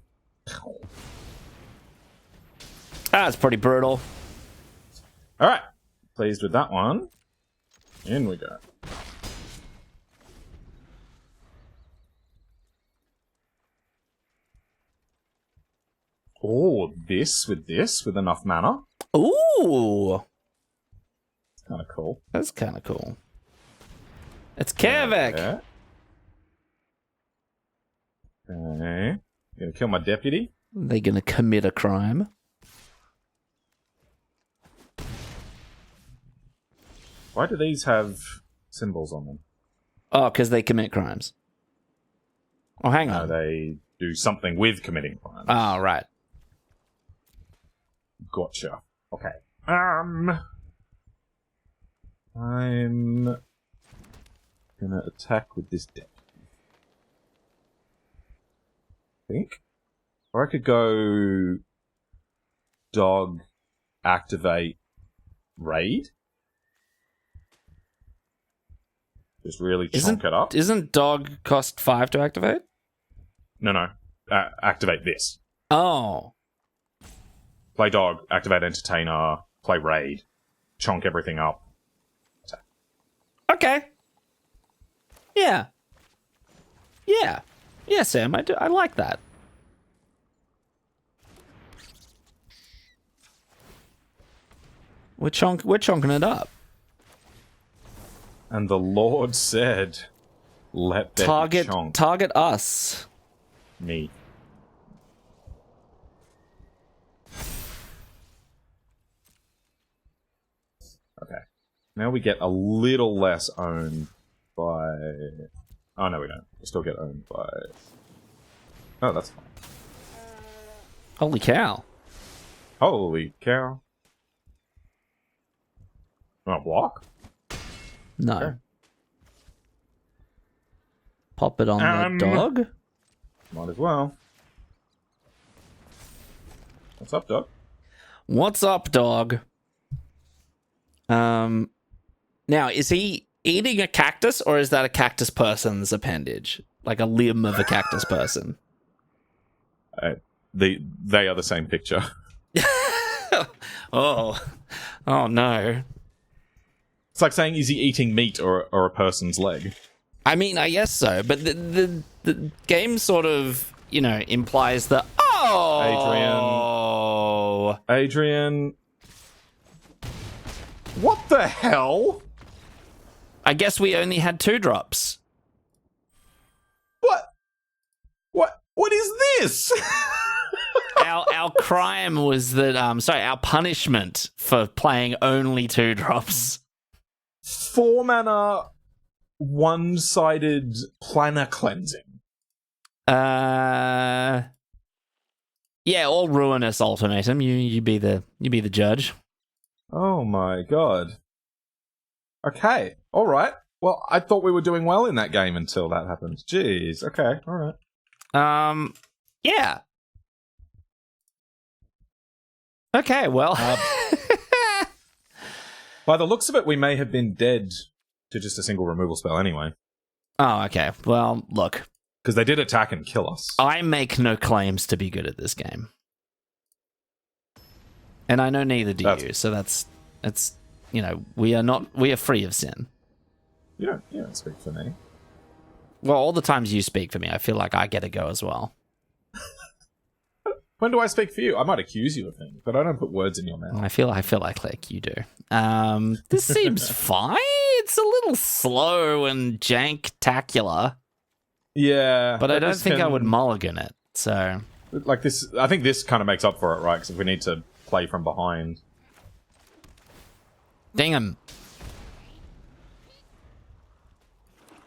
That's pretty brutal. Alright. Pleased with that one. In we go. Oh, this with enough mana. Ooh! It's kind of cool. That's kind of cool. It's Kavik! Yeah. Okay. Gonna kill my deputy. They're gonna commit a crime. Why do these have symbols on them? Oh, because they commit crimes. Oh, hang No, on. they do something with committing crimes. Oh, right. Gotcha. Okay. I'm gonna attack with this deck. I think. Or I could go dog, activate, raid. Just really chunk it up. Isn't dog cost 5 to activate? No. Activate this. Oh. Play dog, activate entertainer, play raid, chunk everything up. Attack. Okay. Yeah. Yeah. Yeah, Sam, I like that. We're chonking it up. And the Lord said, let there be chonk. Target us. Me. Okay. Now we get a little less owned by... Oh, no, we don't. We still get owned by... Oh, that's fine. Holy cow. Holy cow. Want to block? No. Okay. Pop it on the dog? Might as well. What's up, dog? What's up, dog? Now, is he eating a cactus, or is that a cactus person's appendage? Like a limb of a cactus person? They are the same picture. Oh no. It's like saying, is he eating meat or a person's leg? I mean, I guess so, but the game sort of, implies that, Adrian. What the hell? I guess we only had 2 drops. What is this? Our crime was that, our punishment for playing only 2 drops. 4 mana, one-sided planner cleansing. Yeah, all ruinous ultimatum. You be the judge. Oh my god. Okay, alright. Well, I thought we were doing well in that game until that happened. Jeez, okay, alright. Yeah. Okay, well. By the looks of it, we may have been dead to just a single removal spell anyway. Oh, okay. Well, look. Because they did attack and kill us. I make no claims to be good at this game. And I know neither do you, so that's we are free of sin. You don't speak for me. Well, all the times you speak for me, I feel like I get a go as well. When do I speak for you? I might accuse you of things, but I don't put words in your mouth. I feel like you do. This seems fine. It's a little slow and jank-tacular. Yeah. But I don't think I would mulligan it, so... Like this, I think this kind of makes up for it, right? Because if we need to play from behind... Ding 'em.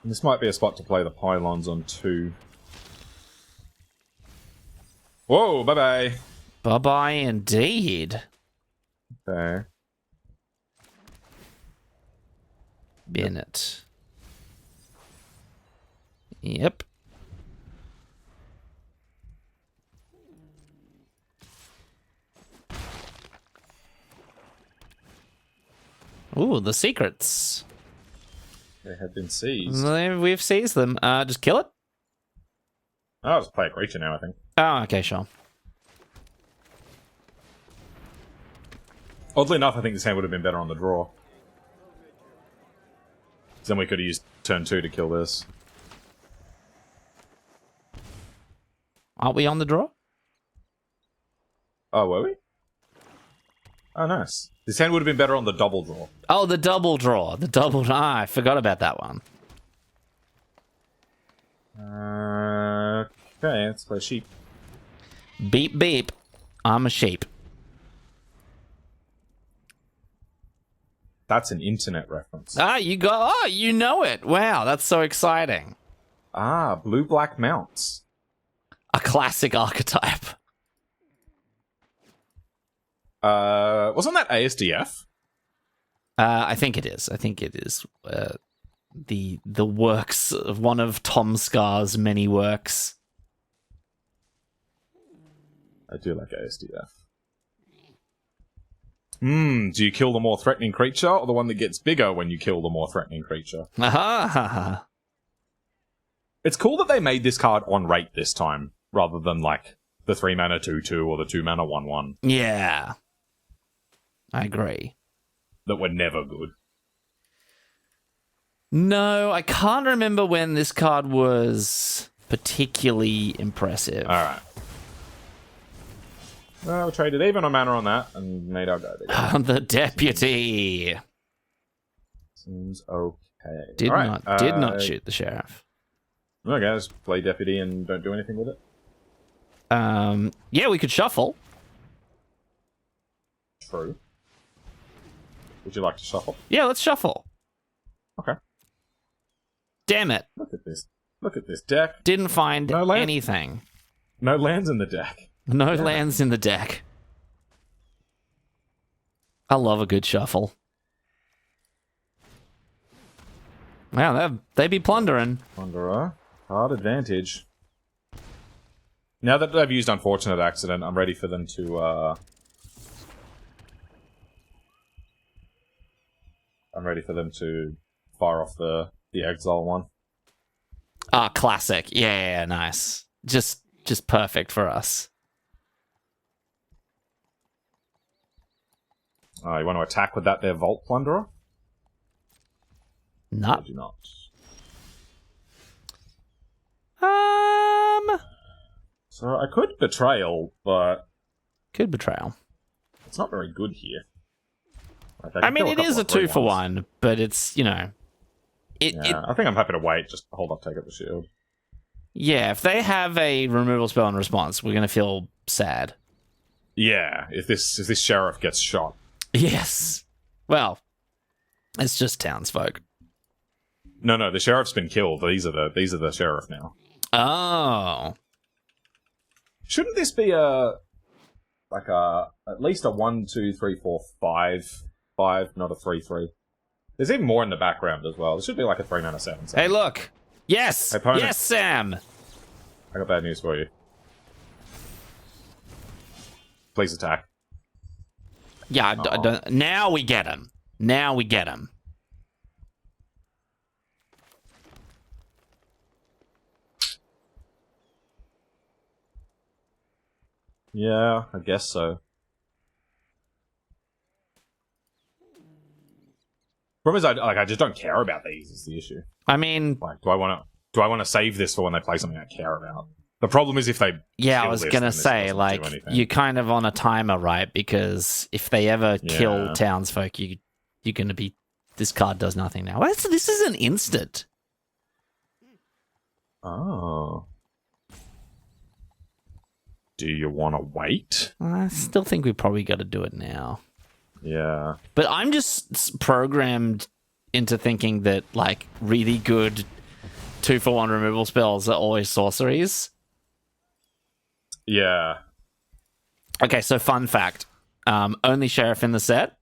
This might be a spot to play the pylons on 2. Whoa, bye-bye. Bye-bye indeed. Okay. Bennett. Yep. Ooh, the secrets. They have been seized. We've seized them. Just kill it? I'll just play a creature now, I think. Oh, okay, sure. Oddly enough, I think this hand would have been better on the draw. Then we could have used turn 2 to kill this. Aren't we on the draw? Oh, were we? Oh, nice. This hand would have been better on the double draw. Oh, the double draw. The double... Ah, I forgot about that one. Okay, let's play sheep. Beep, beep. I'm a sheep. That's an internet reference. Ah, you know it. Wow, that's so exciting. Ah, blue-black mounts. A classic archetype. Wasn't that ASDF? I think it is. I think it is the works of one of Tom Scar's many works. I do like ASDF. Do you kill the more threatening creature, or the one that gets bigger when you kill the more threatening creature? Aha! It's cool that they made this card on rate this time, rather than, like, the 3-mana 2-2 or the 2-mana 1-1. Yeah. I agree. That were never good. No, I can't remember when this card was particularly impressive. Alright. Well, we traded even a mana on that, and made our go together. The deputy Seems okay. did Alright, not shoot the sheriff. Okay, just play deputy and don't do anything with it. Yeah, we could shuffle. True. Would you like to shuffle? Yeah, let's shuffle. Okay. Damn it. Look at this. Look at this deck. Didn't find No land. anything. No lands in the deck. No lands in the deck. I love a good shuffle. Wow, they be plundering. Wanderer. Hard advantage. Now that I've used Unfortunate Accident, I'm ready for them to, I'm ready for them to fire off the Exile one. Ah, classic. Yeah, nice. Just perfect for us. You want to attack with that there Vault Plunderer? Not. Or do not. So I could Betrayal, but Good betrayal. it's not very good here. Like, I mean, kill it couple is a of 3-1s. 2-for-1, but it's, you know... I think I'm happy to wait. Just hold up, take up the shield. Yeah, if they have a removal spell in response, we're going to feel sad. Yeah, if this sheriff gets shot. Yes. Well, it's just townsfolk. No, the sheriff's been killed. These are the sheriff now. Oh. Shouldn't this be at least a 1, 2, 3, 4, 5, not a 3/3? There's even more in the background as well. It should be like a 3-mana 7. Hey, look. Yes. Hey, opponent. Yes, Sam. I got bad news for you. Please attack. Yeah, I don't. Now we get him. Now we get him. Yeah, I guess so. Problem is, I just don't care about these. Is the issue? I mean, Like, do I want to? do I want to save this for when they play something I care about? The problem is if they I was going to say, like, you're kind of on a timer, right? Because if they ever kill townsfolk, you're going to be... This card does nothing now. This is an instant. Oh. Do you want to wait? I still think we probably got to do it now. Yeah. But I'm just programmed into thinking that, like, really good 2-for-1 removal spells are always sorceries. Yeah. Okay, so fun fact. Only sheriff in the set.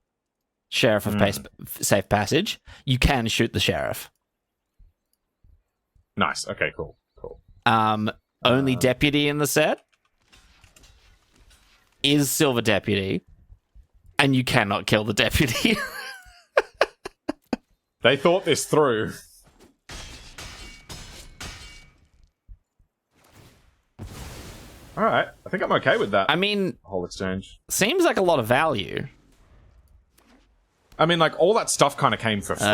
Sheriff of Safe Passage. You can shoot the sheriff. Nice. Okay, cool. Only deputy in the set is Silver Deputy. And you cannot kill the deputy. They thought this through. All right. I think I'm okay with that. I mean... Whole exchange. Seems like a lot of value. I mean, like, all that stuff kind of came for free.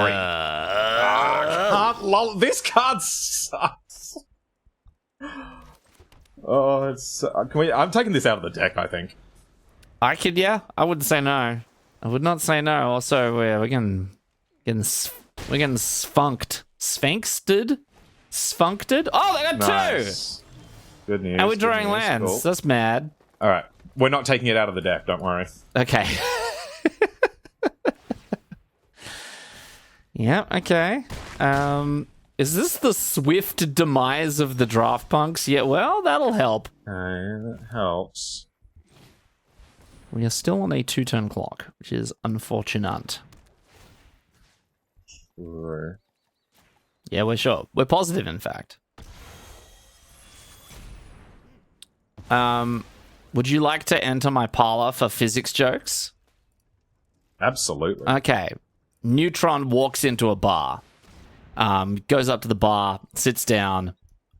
This card sucks. Oh, it's... I'm taking this out of the deck, I think. I wouldn't say no. I would not say no. Also, we're getting spunked. Sphinxed? Spunkted? Oh, they got nice. 2! Good news. And we're drawing lands. Cool. That's mad. All right. We're not taking it out of the deck, don't worry. Okay. Yeah, okay. Is this the swift demise of the draft punks? Yeah, well, that'll help. That helps. We are still on a 2-turn clock, which is unfortunate. Sure. Yeah, we're sure. We're positive, in fact. Would you like to enter my parlor for physics jokes? Absolutely. Okay. Neutron walks into a bar, goes up to the bar, sits down,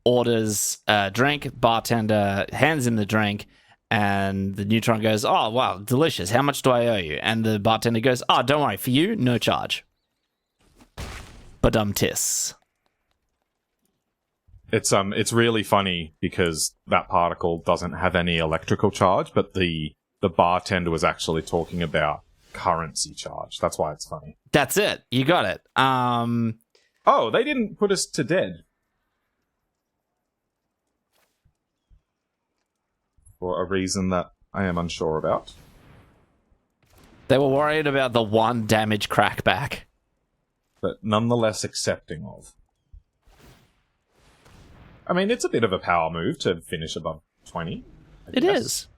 orders a drink, bartender hands him the drink, and the Neutron goes, oh, wow, delicious. How much do I owe you? And the bartender goes, oh, don't worry, for you, no charge. Badum-tiss. It's really funny because that particle doesn't have any electrical charge, but the bartender was actually talking about currency charge. That's why it's funny. That's it. You got it. Oh, they didn't put us to dead. For a reason that I am unsure about. They were worried about the 1 damage crackback. But nonetheless accepting of. I mean, it's a bit of a power move to finish above 20. It is.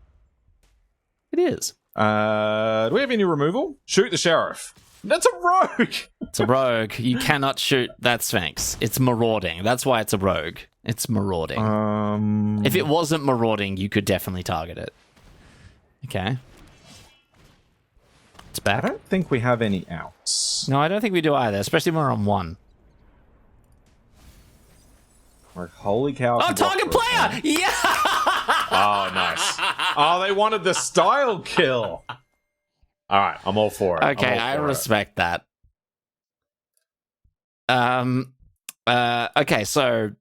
It is. Do we have any removal? Shoot the sheriff. That's a rogue! It's a rogue. You cannot shoot that Sphinx. It's marauding. That's why it's a rogue. It's marauding. If it wasn't marauding, you could definitely target it. Okay. It's back. I don't think we have any outs. No, I don't think we do either, especially when we're on 1. Like, holy cow. Oh, target player! Yeah! Oh, nice. Oh, they wanted the style kill. All right, I'm all for it. Okay, I respect that. Okay, so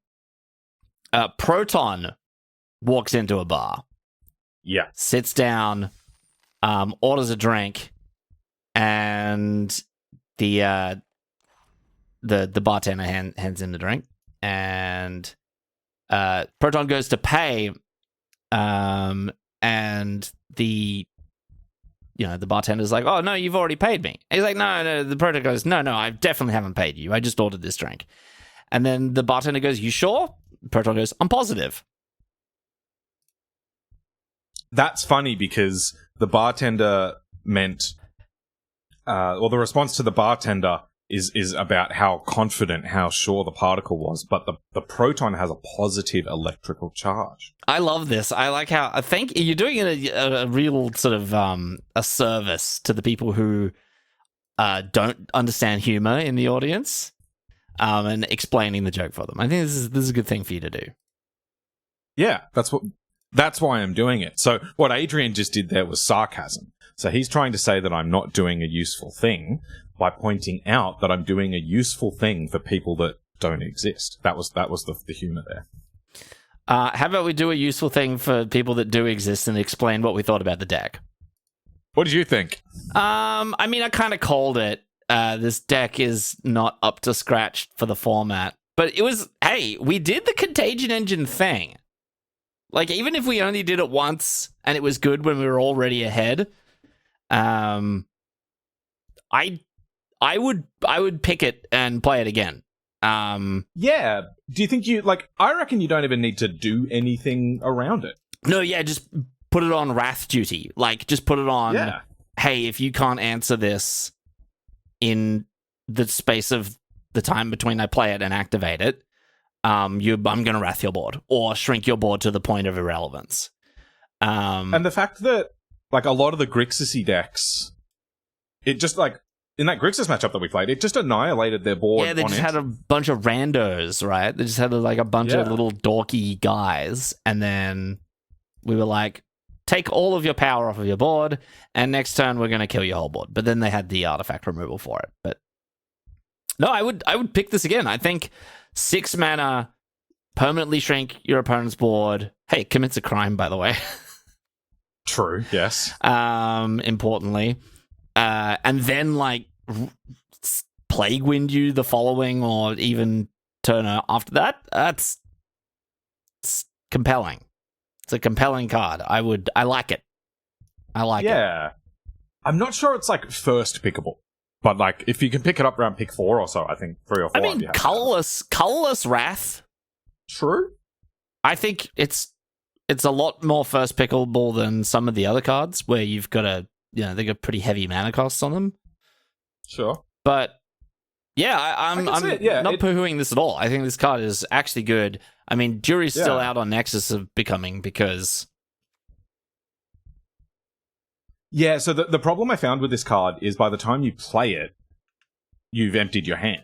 Proton walks into a bar. Yeah. Sits down, orders a drink, and the bartender hands in the drink, and Proton goes to pay, and the bartender's like, oh, no, you've already paid me. He's like, no, the Proton goes, no, I definitely haven't paid you. I just ordered this drink. And then the bartender goes, you sure? Proton goes, I'm positive. That's funny because the bartender meant, the response to the bartender is about how confident, how sure the particle was, but the Proton has a positive electrical charge. I love this. I like how I think you're doing a real sort of a service to the people who don't understand humor in the audience, and explaining the joke for them. I think this is a good thing for you to do. Yeah, that's why I'm doing it. So what Adrian just did there was sarcasm. So he's trying to say that I'm not doing a useful thing by pointing out that I'm doing a useful thing for people that don't exist. That was the humor there. How about we do a useful thing for people that do exist and explain what we thought about the deck? What did you think? I mean, I kind of called it. This deck is not up to scratch for the format. But it was, hey, we did the Contagion Engine thing. Like, even if we only did it once and it was good when we were already ahead, I would pick it and play it again. Yeah. Do you think I reckon you don't even need to do anything around it. No, yeah, just put it on Wrath duty. Like, just put it on, hey, if you can't answer this in the space of the time between I play it and activate it, I'm going to Wrath your board or shrink your board to the point of irrelevance. And the fact that, like, a lot of the Grixis decks, it just, like, in that Grixis matchup that we played, it just annihilated their board. Yeah, they just had a bunch of randos, right? They just had, like, a bunch of little dorky guys, and then we were like, take all of your power off of your board, and next turn we're going to kill your whole board. But then they had the artifact removal for it. But no, I would pick this again. I think 6 mana, permanently shrink your opponent's board. Hey, it commits a crime, by the way. True, yes. Importantly. And then, like, Plague Wind you the following or even turn after that. It's compelling. It's a compelling card. I like it. I like it. Yeah. I'm not sure it's, like, first pickable. But, like, if you can pick it up around pick 4 or so, I think 3 or 4. I mean, colorless Wrath. True. I think it's a lot more first pickable than some of the other cards where you've got they got pretty heavy mana costs on them. Sure. But yeah, I'm not poo-hooing this at all. I think this card is actually good. I mean, jury's still out on Nexus of Becoming because... Yeah, so the problem I found with this card is by the time you play it, you've emptied your hand.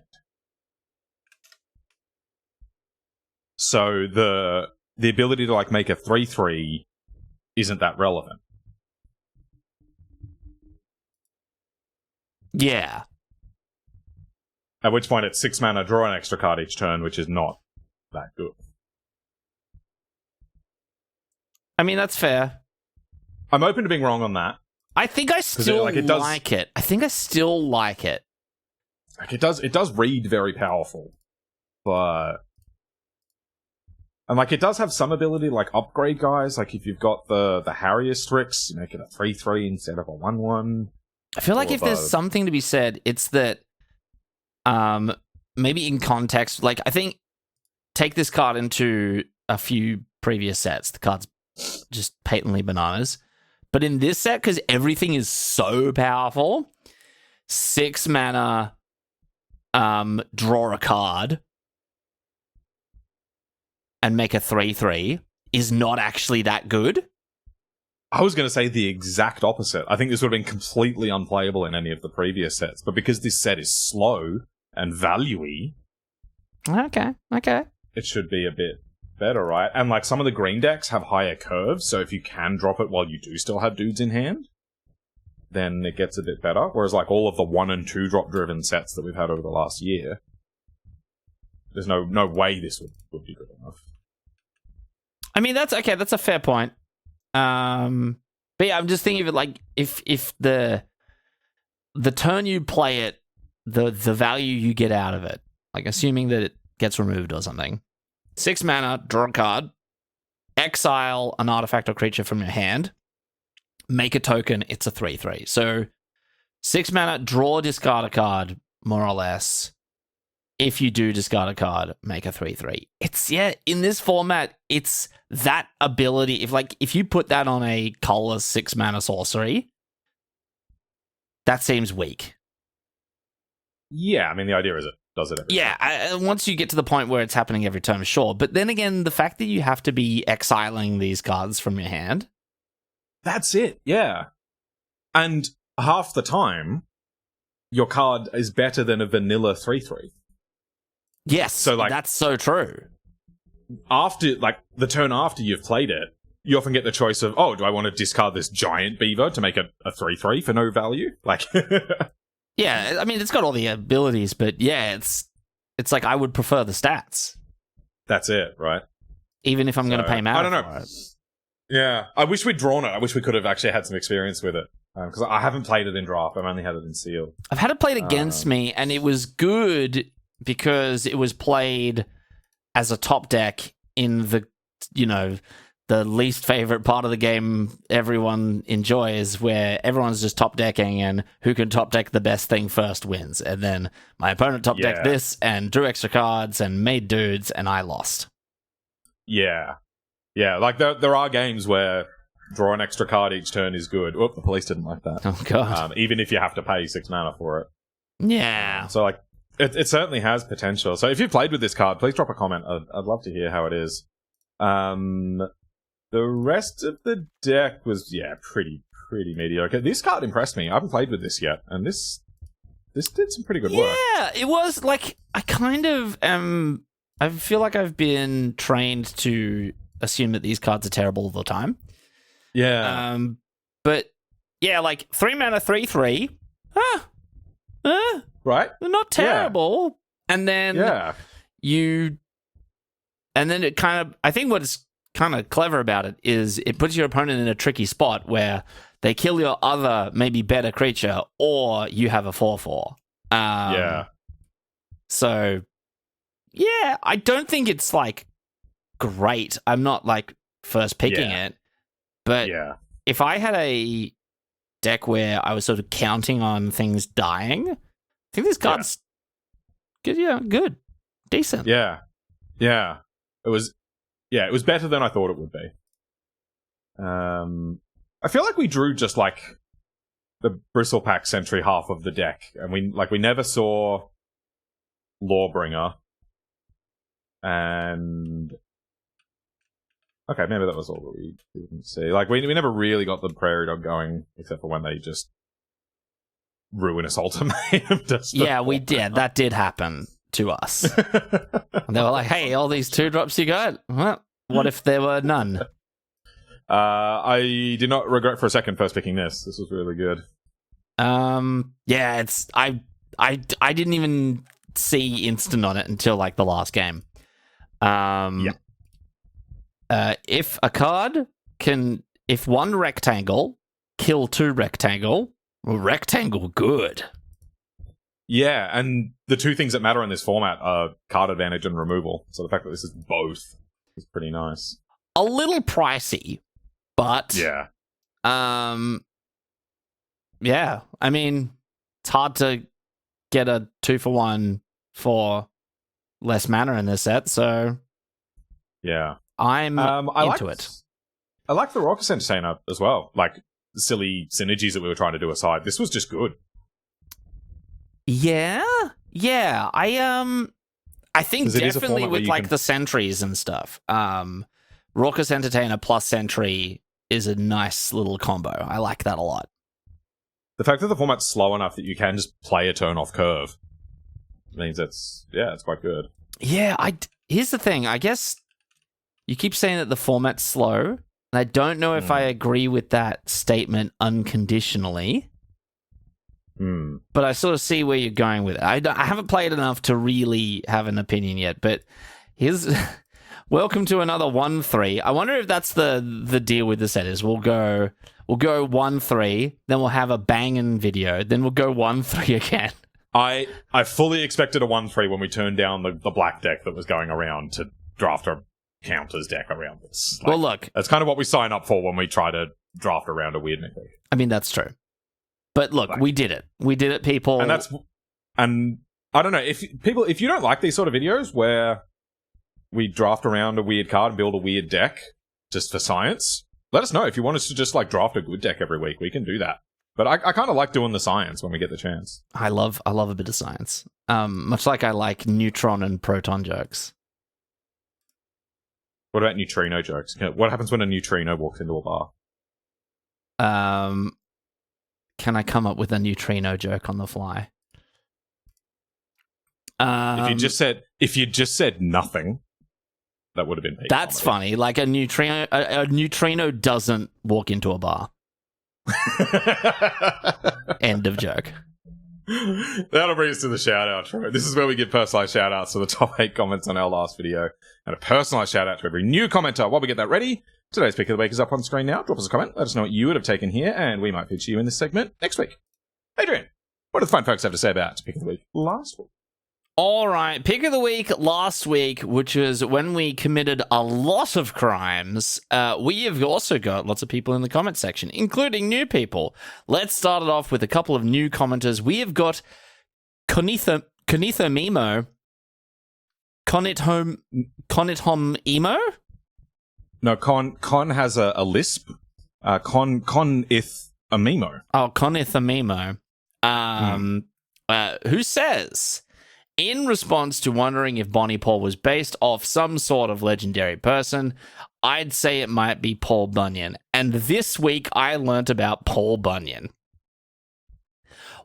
So the ability to, like, make a 3/3 isn't that relevant. Yeah. At which point it's 6 mana, draw an extra card each turn, which is not that good. I mean, that's fair. I'm open to being wrong on that. I think I still like it. I think I still like it. Like, it does read very powerful. But... And, like, it does have some ability, like, upgrade guys. Like, if you've got the Harrier Strix, you make it a 3/3 instead of a 1/1. I feel like if there's something to be said, it's that maybe in context, like, I think take this card into a few previous sets. The card's just patently bananas. But in this set, because everything is so powerful, 6 mana, draw a card, and make a 3/3 is not actually that good. I was going to say the exact opposite. I think this would have been completely unplayable in any of the previous sets. But because this set is slow and value-y... Okay. It should be a bit better, right? And, like, some of the green decks have higher curves, so if you can drop it while you do still have dudes in hand, then it gets a bit better. Whereas, like, all of the 1 and 2 drop-driven sets that we've had over the last year, there's no way this would be good enough. I mean, that's okay. That's a fair point. But yeah, I'm just thinking of it like if the turn you play it, the value you get out of it, like assuming that it gets removed or something. 6 mana, draw a card, exile an artifact or creature from your hand, make a token. It's a 3/3. So 6 mana, draw, discard a card, more or less. If you do discard a card, make a 3/3. It's, in this format, it's that ability. If you put that on a colorless 6 mana sorcery, that seems weak. Yeah, I mean, the idea is it does it every time. Once you get to the point where it's happening every turn, sure. But then again, the fact that you have to be exiling these cards from your hand. That's it, yeah. And half the time, your card is better than a vanilla 3/3. Yes, so that's so true. After, the turn after you've played it, you often get the choice of, do I want to discard this giant beaver to make a 3/3 for no value? Yeah, I mean, it's got all the abilities, but yeah, it's it's like I would prefer the stats, That's it, right? even if I'm going to pay mana. I don't know. For it. Yeah, I wish we'd drawn it. I wish we could have actually had some experience with it. Because I haven't played it in draft. I've only had it in sealed. I've had it played against me, and it was good because it was played as a top deck in the, the least favorite part of the game everyone enjoys, where everyone's just top decking, and who can top deck the best thing first wins. And then my opponent top decked this and drew extra cards and made dudes, and I lost. Yeah. Yeah, like there are games where draw an extra card each turn is good. Oh, the police didn't like that. Oh, God. Even if you have to pay 6 mana for it. Yeah. So, like, it certainly has potential. So if you've played with this card, please drop a comment. I'd love to hear how it is. The rest of the deck was, pretty mediocre. This card impressed me. I haven't played with this yet, and this did some pretty good work. Yeah, it was, like, I kind of I feel like I've been trained to assume that these cards are terrible all the time. Yeah. But yeah, like 3 mana, 3/3. Right? They're not terrible. Yeah. And then it kind of, I think what's kind of clever about it is it puts your opponent in a tricky spot where they kill your other maybe better creature, or you have a 4/4. So yeah, I don't think it's like great. I'm not like first picking it, but if I had a deck where I was sort of counting on things dying, I think this card's good, decent. Yeah. It was better than I thought it would be. I feel like we drew just like the Bristlepack Sentry half of the deck, and we never saw Lawbringer. And okay, maybe that was all that we didn't see. Like we never really got the Prairie Dog going, except for when they just ruinous ultimatum. Yeah, we did. That did happen to us. And they were like, "Hey, all these 2-drops you got? What if there were none?" I did not regret for a second first picking this. This was really good. Yeah, it's I didn't even see instant on it until like the last game. If a card if one rectangle kill 2 rectangle good. Yeah, and the 2 things that matter in this format are card advantage and removal. So the fact that this is both is pretty nice. A little pricey, but yeah. Yeah, I mean, it's hard to get a 2-for-1 for less mana in this set, so yeah, I'm into it. I like the Raucous Entertainer as well. Like the silly synergies that we were trying to do aside, this was just good. Yeah. I think definitely with like the sentries and stuff. Raucous Entertainer plus Sentry is a nice little combo. I like that a lot. The fact that the format's slow enough that you can just play a turn off curve means it's quite good. Yeah, here's the thing. I guess you keep saying that the format's slow, and I don't know if I agree with that statement unconditionally. But I sort of see where you're going with it. I haven't played enough to really have an opinion yet, but here's... Welcome to another 1-3. I wonder if that's the deal with the set is we'll go 1-3, then we'll have a banging video, then we'll go 1-3 again. I fully expected a 1-3 when we turned down the black deck that was going around to draft a counters deck around this. Well, look, that's kind of what we sign up for when we try to draft around a weird deck. I mean, that's true. But look, we did it. We did it, people. And I don't know if you don't like these sort of videos where we draft around a weird card and build a weird deck just for science, let us know. If you want us to just like draft a good deck every week, we can do that. But I kind of like doing the science when we get the chance. I love a bit of science. Much like I like neutron and proton jokes. What about neutrino jokes? What happens when a neutrino walks into a bar? Can I come up with a neutrino joke on the fly? If you just said nothing, that would have been peak that's comedy. Funny. Like a neutrino doesn't walk into a bar. End of joke. That'll bring us to the shout out. This is where we give personalized shout outs to the top 8 comments on our last video, and a personalized shout out to every new commenter. While we get that ready, today's pick of the week is up on screen now. Drop us a comment, let us know what you would have taken here, and we might feature you in this segment next week. Adrian, what do the fine folks have to say about pick of the week last week? All right, pick of the week last week, which was when we committed a lot of crimes. We have also got lots of people in the comment section, including new people. Let's start it off with a couple of new commenters. We have got Conithomemo. Conithom Emo? No, Con has a lisp. Conith a memo. Oh, Conithomemo. Who says, in response to wondering if Bonnie Paul was based off some sort of legendary person, I'd say it might be Paul Bunyan. And this week I learnt about Paul Bunyan.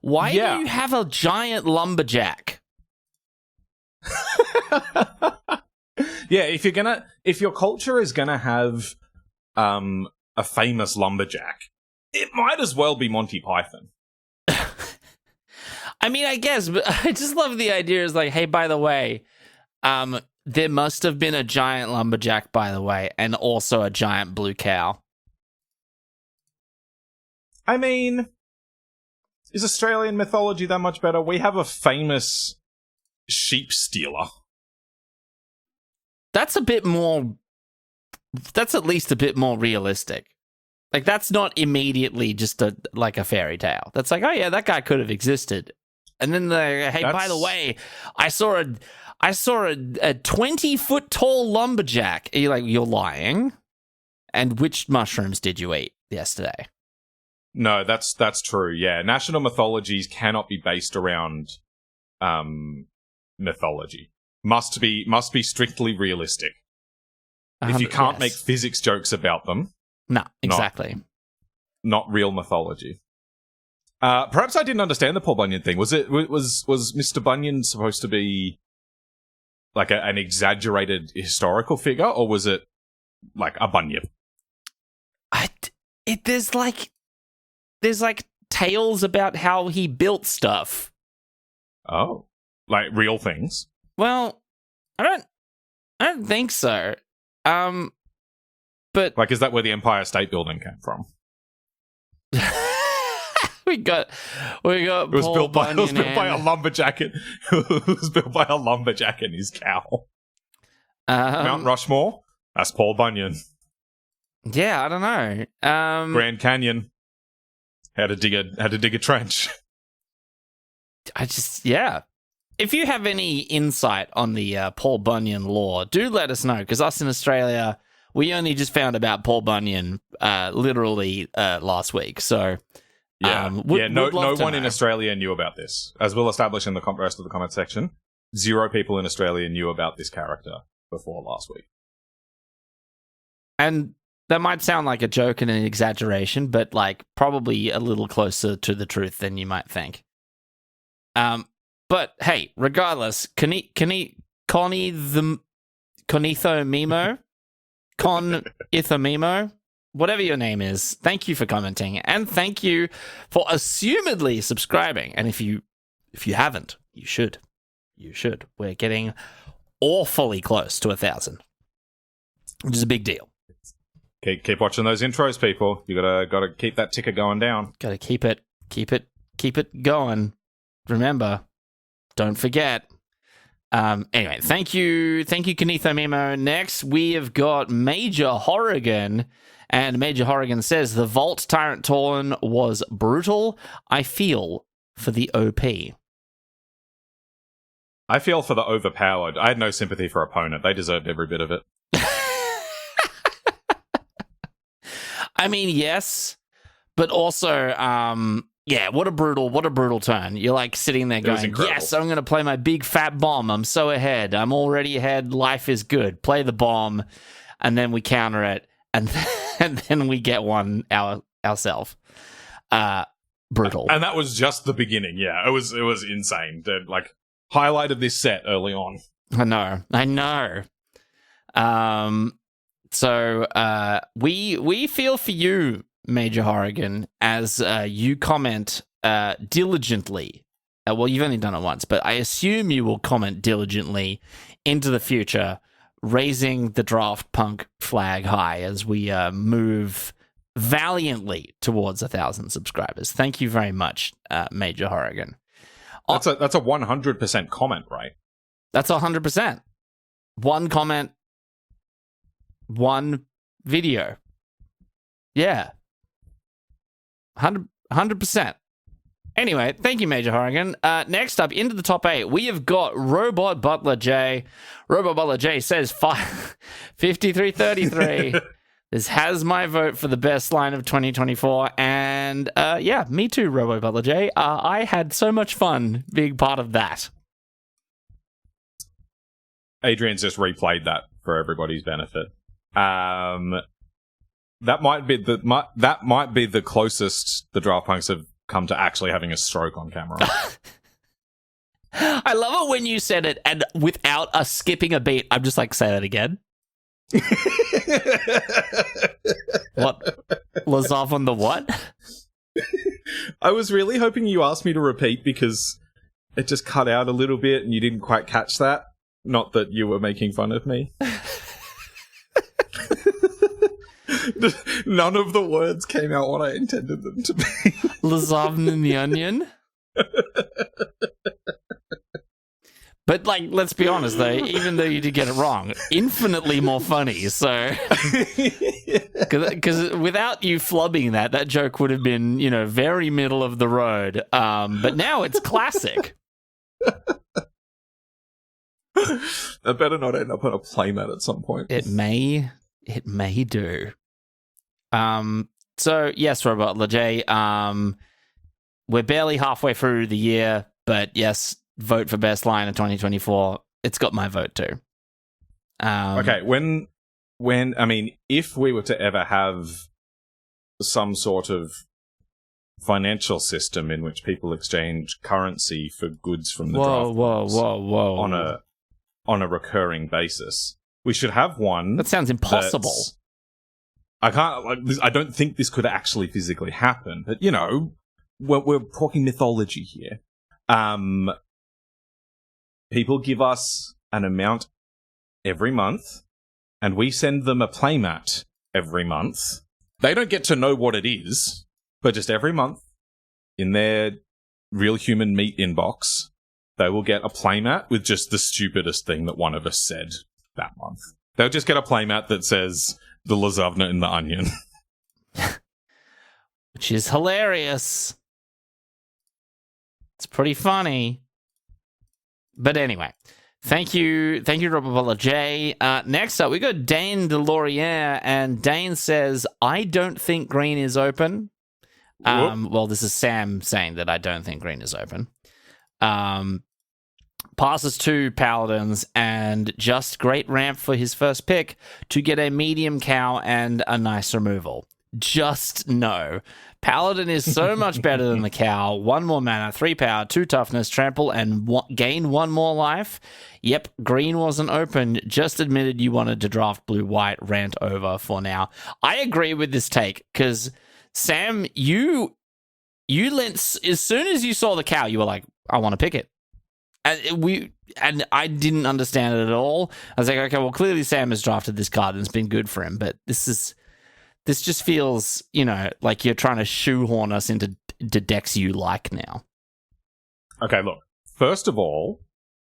Why do you have a giant lumberjack? Yeah, if your culture is gonna have a famous lumberjack, it might as well be Monty Python. I mean, I guess, but I just love the idea is like, hey, by the way, there must have been a giant lumberjack, by the way, and also a giant blue cow. I mean, is Australian mythology that much better? We have a famous sheep stealer. That's a bit more... That's at least a bit more realistic. Like, that's not immediately just a fairy tale. That's like, oh yeah, that guy could have existed. And then by the way, I saw a 20-foot tall lumberjack. And you're like, you're lying. And which mushrooms did you eat yesterday? No, that's true. Yeah, national mythologies cannot be based around mythology. Must be strictly realistic. If you can't make physics jokes about them, no, exactly, not real mythology. Perhaps I didn't understand the Paul Bunyan thing. Was Mr. Bunyan supposed to be like an exaggerated historical figure, or was it like a Bunyan? There's tales about how he built stuff. Oh, like real things? Well, I don't think so. But like, is that where the Empire State Building came from? we got. It was built by a lumberjack. It was built by a lumberjack and his cow. Mount Rushmore. That's Paul Bunyan. Yeah, I don't know. Grand Canyon. Had to dig a trench. If you have any insight on the Paul Bunyan lore, do let us know, because us in Australia, we only just found about Paul Bunyan literally last week. So, no one in Australia knew about this. As we'll establish in the rest of the comment section, 0 people in Australia knew about this character before last week. And that might sound like a joke and an exaggeration, but like probably a little closer to the truth than you might think. But hey, regardless, Conithomemo, whatever your name is, thank you for commenting, and thank you for assumedly subscribing. And if you haven't, you should. You should. We're getting awfully close to 1,000, which is a big deal. Keep watching those intros, people. You gotta keep that ticker going down. Gotta keep it going. Remember, don't forget. Anyway, thank you, Conithomemo. Next, we have got Major Horrigan, and Major Horrigan says, the Vault Tyrant Torn was brutal. I feel for the OP. I feel for the overpowered. I had no sympathy for opponent. They deserved every bit of it. I mean, yes, but also, what a brutal turn. You're like sitting there going, yes, I'm going to play my big fat bomb. I'm so ahead. I'm already ahead. Life is good. Play the bomb, and then we counter it, and then we get one ourselves. Brutal. And that was just the beginning. Yeah, it was insane. The highlight of this set early on. I know. So we feel for you, Major Horrigan, as you comment diligently well, you've only done it once, but I assume you will comment diligently into the future, raising the draft punk flag high as we move valiantly towards 1,000 subscribers. Thank you very much, Major Horrigan. That's a 100% comment, right? That's 100%. One comment, one video. Yeah. 100%. Anyway, thank you, Major Horrigan. Next up, into the top 8, we have got Robot Butler J. Robot Butler J says 5333. This has my vote for the best line of 2024. And yeah, me too, Robot Butler J. I had so much fun being part of that. Adrian's just replayed that for everybody's benefit. That might be the closest the Draft Punks have come to actually having a stroke on camera. I love it when you said it, and without us skipping a beat, I'm just like, say that again. What? Lazov on the what? I was really hoping you asked me to repeat because it just cut out a little bit and you didn't quite catch that. Not that you were making fun of me. None of the words came out what I intended them to be. Lazovn in the onion? But, like, let's be honest, though, even though you did get it wrong, infinitely more funny, so... Because without you flubbing that joke would have been, you know, very middle of the road. But now it's classic. I better not end up on a playmat at some point. It may do. So, yes, Robot Lajay, we're barely halfway through the year, but yes... vote for best line of 2024. It's got my vote too. Okay, when I mean, if we were to ever have some sort of financial system in which people exchange currency for goods from the draft on a recurring basis, we should have one. That sounds impossible. I don't think this could actually physically happen, but you know, we're talking mythology here. People give us an amount every month, and we send them a playmat every month. They don't get to know what it is, but just every month, in their real human meat inbox, they will get a playmat with just the stupidest thing that one of us said that month. They'll just get a playmat that says, the Lazovna in the onion. Which is hilarious. It's pretty funny. But anyway, thank you, Robert Butler J. Next up, we got Dane DeLauriere, and Dane says, I don't think green is open. Well, this is Sam saying that I don't think green is open. Passes 2 Paladins, and just great ramp for his first pick to get a medium cow and a nice removal. Just no. Paladin is so much better than the cow. 1 more mana, 3 power, 2 toughness, trample, and gain 1 more life. Yep, green wasn't open. Just admitted you wanted to draft blue-white. Rant over for now. I agree with this take, because, Sam, you lent... As soon as you saw the cow, you were like, I want to pick it. And I didn't understand it at all. I was like, okay, well, clearly Sam has drafted this card and it's been good for him, but this just feels, you know, like you're trying to shoehorn us into decks you like now. Okay, look. First of all,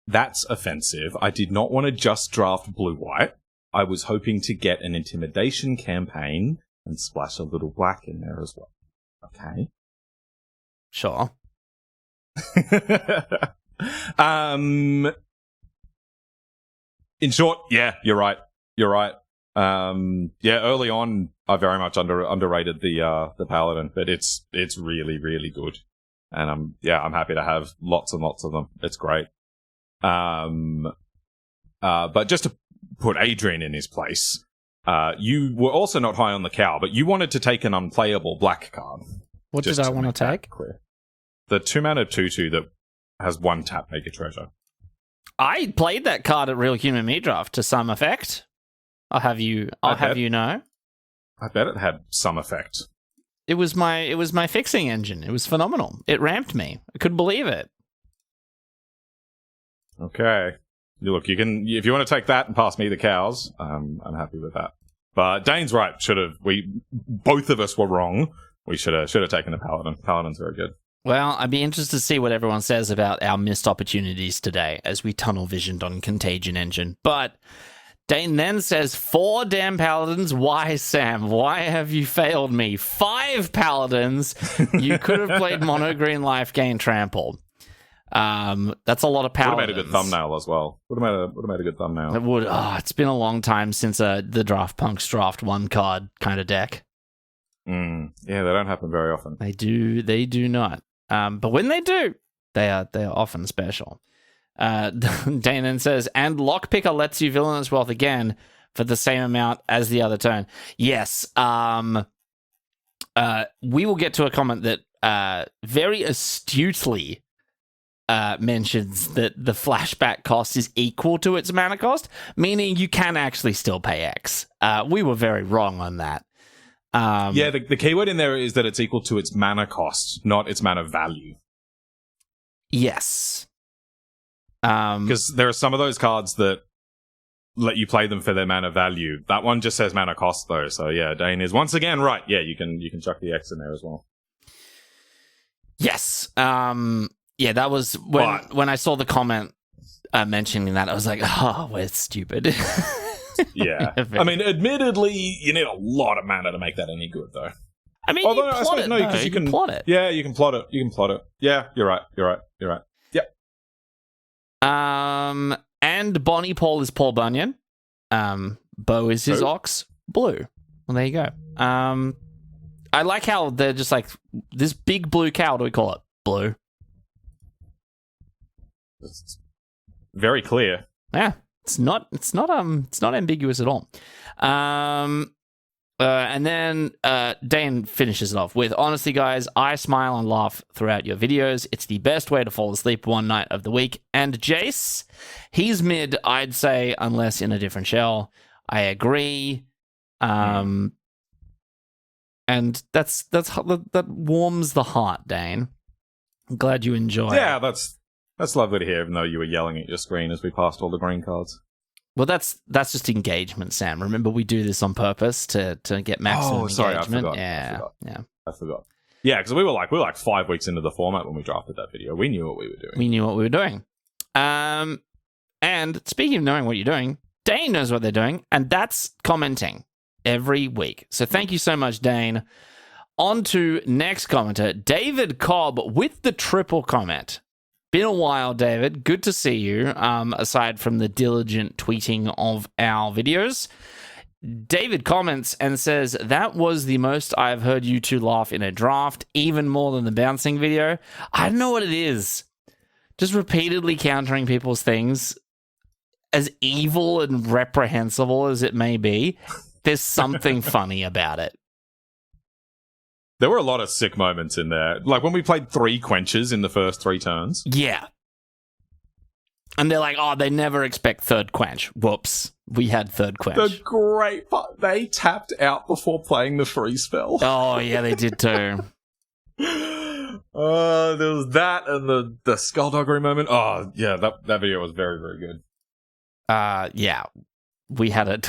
that's offensive. I did not want to just draft blue-white. I was hoping to get an intimidation campaign and splash a little black in there as well. Okay? Sure. In short, yeah, you're right. You're right. Yeah, early on, I very much underrated the Paladin, but it's really, really good. And I'm happy to have lots and lots of them. It's great. But just to put Adrian in his place, you were also not high on the cow, but you wanted to take an unplayable black card. What did I want to take? Clear. The 2-mana 2/2 that has 1 tap, make a treasure. I played that card at Real Human Meat Draft to some effect. I'll have you know. I bet it had some effect. It was my fixing engine. It was phenomenal. It ramped me. I couldn't believe it. Okay. Look, you can if you want to take that and pass me the cows, I'm happy with that. But Dane's right. Both of us were wrong. We should have taken the paladin. Paladin's very good. Well, I'd be interested to see what everyone says about our missed opportunities today as we tunnel visioned on Contagion Engine. But Dane then says, 4 damn paladins. Why, Sam? Why have you failed me? 5 paladins. You could have played mono green life gain trample. That's a lot of paladins. Would have made a good thumbnail as well. Would have made a good thumbnail. It would. Oh, it's been a long time since the Draft Punks draft 1 card kind of deck. Yeah, they don't happen very often. They do not. But when they do, they are often special. Dane then says, and Lockpicker lets you Villainous Wealth again for the same amount as the other turn. Yes. We will get to a comment that very astutely mentions that the flashback cost is equal to its mana cost, meaning you can actually still pay X. We were very wrong on that. The keyword in there is that it's equal to its mana cost, not its mana value. Yes. Because there are some of those cards that let you play them for their mana value. That one just says mana cost, though. So yeah, Dane is once again right. Yeah, you can chuck the X in there as well. Yes. Yeah, that was when I saw the comment mentioning that, I was like, oh, we're stupid. Yeah. I mean, admittedly, you need a lot of mana to make that any good, though. I mean, although, I suppose, because you can plot it. Yeah, you can plot it. Yeah, you're right. Yep. And Bonnie Paul is Paul Bunyan. Bo is his ox. Blue. Well, there you go. I like how they're just like, this big blue cow, what do we call it? Blue. It's very clear. Yeah. It's not ambiguous at all. And then Dane finishes it off with, honestly, guys, I smile and laugh throughout your videos. It's the best way to fall asleep one night of the week. And Jace, he's mid, I'd say, unless in a different shell. I agree. And that warms the heart, Dane. I'm glad you enjoy. Yeah, that's lovely to hear, even though you were yelling at your screen as we passed all the green cards. Well, that's just engagement, Sam. Remember, we do this on purpose to get maximum engagement. I forgot. Yeah, because we were like 5 weeks into the format when we drafted that video. We knew what we were doing. And speaking of knowing what you're doing, Dane knows what they're doing, and that's commenting every week. So thank you so much, Dane. On to next commenter, David Cobb with the triple comment. Been a while, David. Good to see you, aside from the diligent tweeting of our videos. David comments and says, that was the most I've heard you two laugh in a draft, even more than the bouncing video. I don't know what it is. Just repeatedly countering people's things, as evil and reprehensible as it may be, there's something funny about it. There were a lot of sick moments in there. Like when we played 3 quenches in the first 3 turns. Yeah. And they're like, oh, they never expect third quench. Whoops. We had third quench. The great part, they tapped out before playing the free spell. Oh, yeah, they did too. There was that and the skullduggery moment. Oh, yeah, that video was very, very good. Yeah. We had a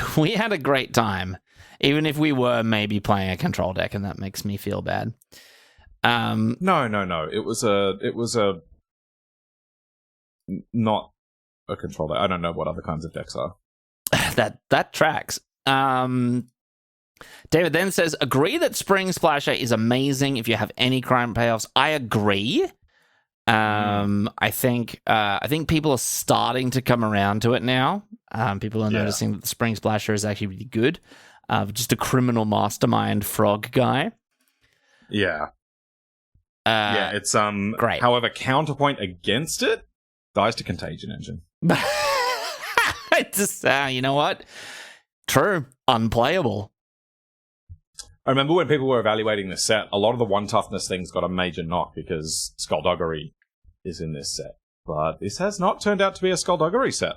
great time. Even if we were maybe playing a control deck, and that makes me feel bad. No. It was not a control deck. I don't know what other kinds of decks are. that tracks. David then says, agree that Spring Splasher is amazing if you have any crime payoffs. I agree. I think people are starting to come around to it now. People are noticing that the Spring Splasher is actually really good. Just a criminal mastermind frog guy. Yeah. It's great. However, counterpoint against it dies to Contagion Engine. Just you know what? True. Unplayable. I remember when people were evaluating this set, a lot of the 1 toughness things got a major knock because Skullduggery is in this set. But this has not turned out to be a Skullduggery set.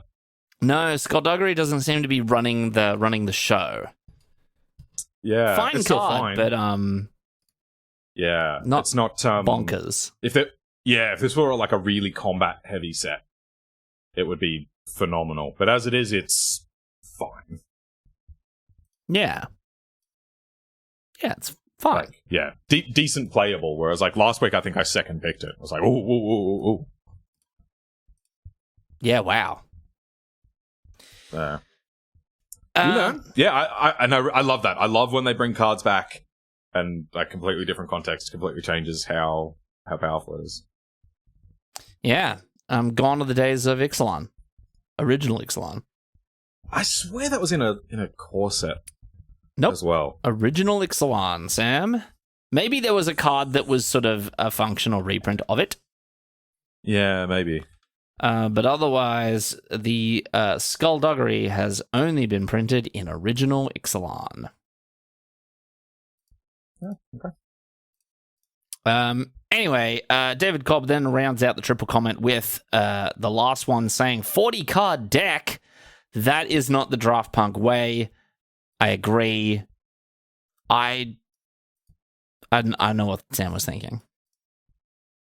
No, Skullduggery doesn't seem to be running the show. Yeah, fine it's card, still fine. But it's not bonkers. If this were like a really combat heavy set, it would be phenomenal. But as it is, it's fine. Yeah. Yeah, it's fine. Like, yeah, decent playable. Whereas like last week, I think I second picked it. I was like, ooh. Yeah, wow. Yeah, I know. I love that. I love when they bring cards back and like completely different context completely changes how powerful it is. Yeah, gone are the days of Ixalan, original Ixalan. I swear that was in a core set. Nope. As well. Original Ixalan, Sam. Maybe there was a card that was sort of a functional reprint of it. Yeah, maybe. But otherwise, the Skullduggery has only been printed in original Ixalan. Yeah, okay. Anyway, David Cobb then rounds out the triple comment with the last one saying 40 card deck. That is not the draft punk way. I agree. I know what Sam was thinking.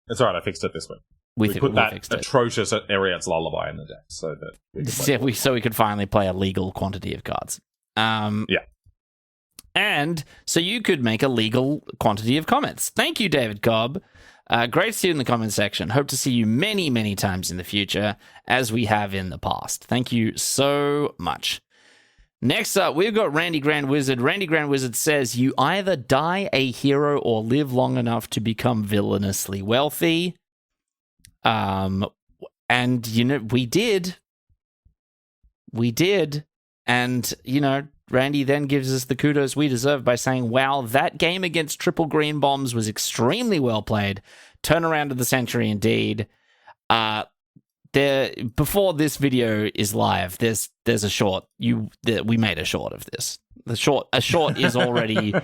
It's alright, I fixed it this week. We put that atrocious Ariad's Lullaby in the deck so that we could finally play a legal quantity of cards. Yeah. And so you could make a legal quantity of comments. Thank you, David Cobb. Great to see you in the comment section. Hope to see you many, many times in the future, as we have in the past. Thank you so much. Next up, we've got Randy Grand Wizard. Randy Grand Wizard says, you either die a hero or live long enough to become villainously wealthy. And, you know, we did. And, you know, Randy then gives us the kudos we deserve by saying, wow, that game against triple green bombs was extremely well played. Turnaround of the century indeed. Before this video is live, there's a short. We made a short of this. A short is already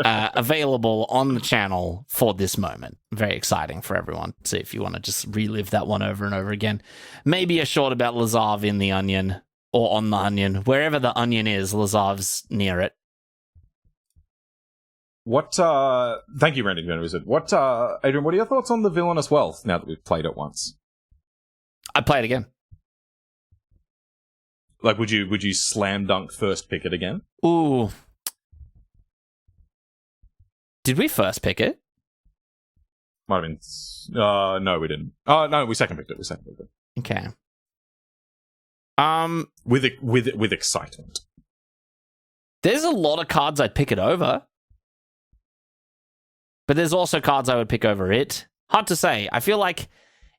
available on the channel for this moment. Very exciting for everyone. So if you want to just relive that one over and over again, maybe a short about Lazav in the Onion or on the Onion, wherever the Onion is, Lazav's near it. Thank you, Randy Wizard. Adrian, what are your thoughts on the Villainous Wealth now that we've played it once? I'd play it again. Like, would you slam dunk first pick it again? Ooh. Did we first pick it? Might have been. No, we didn't. No, we second picked it. Okay. With excitement. There's a lot of cards I'd pick it over. But there's also cards I would pick over it. Hard to say. I feel like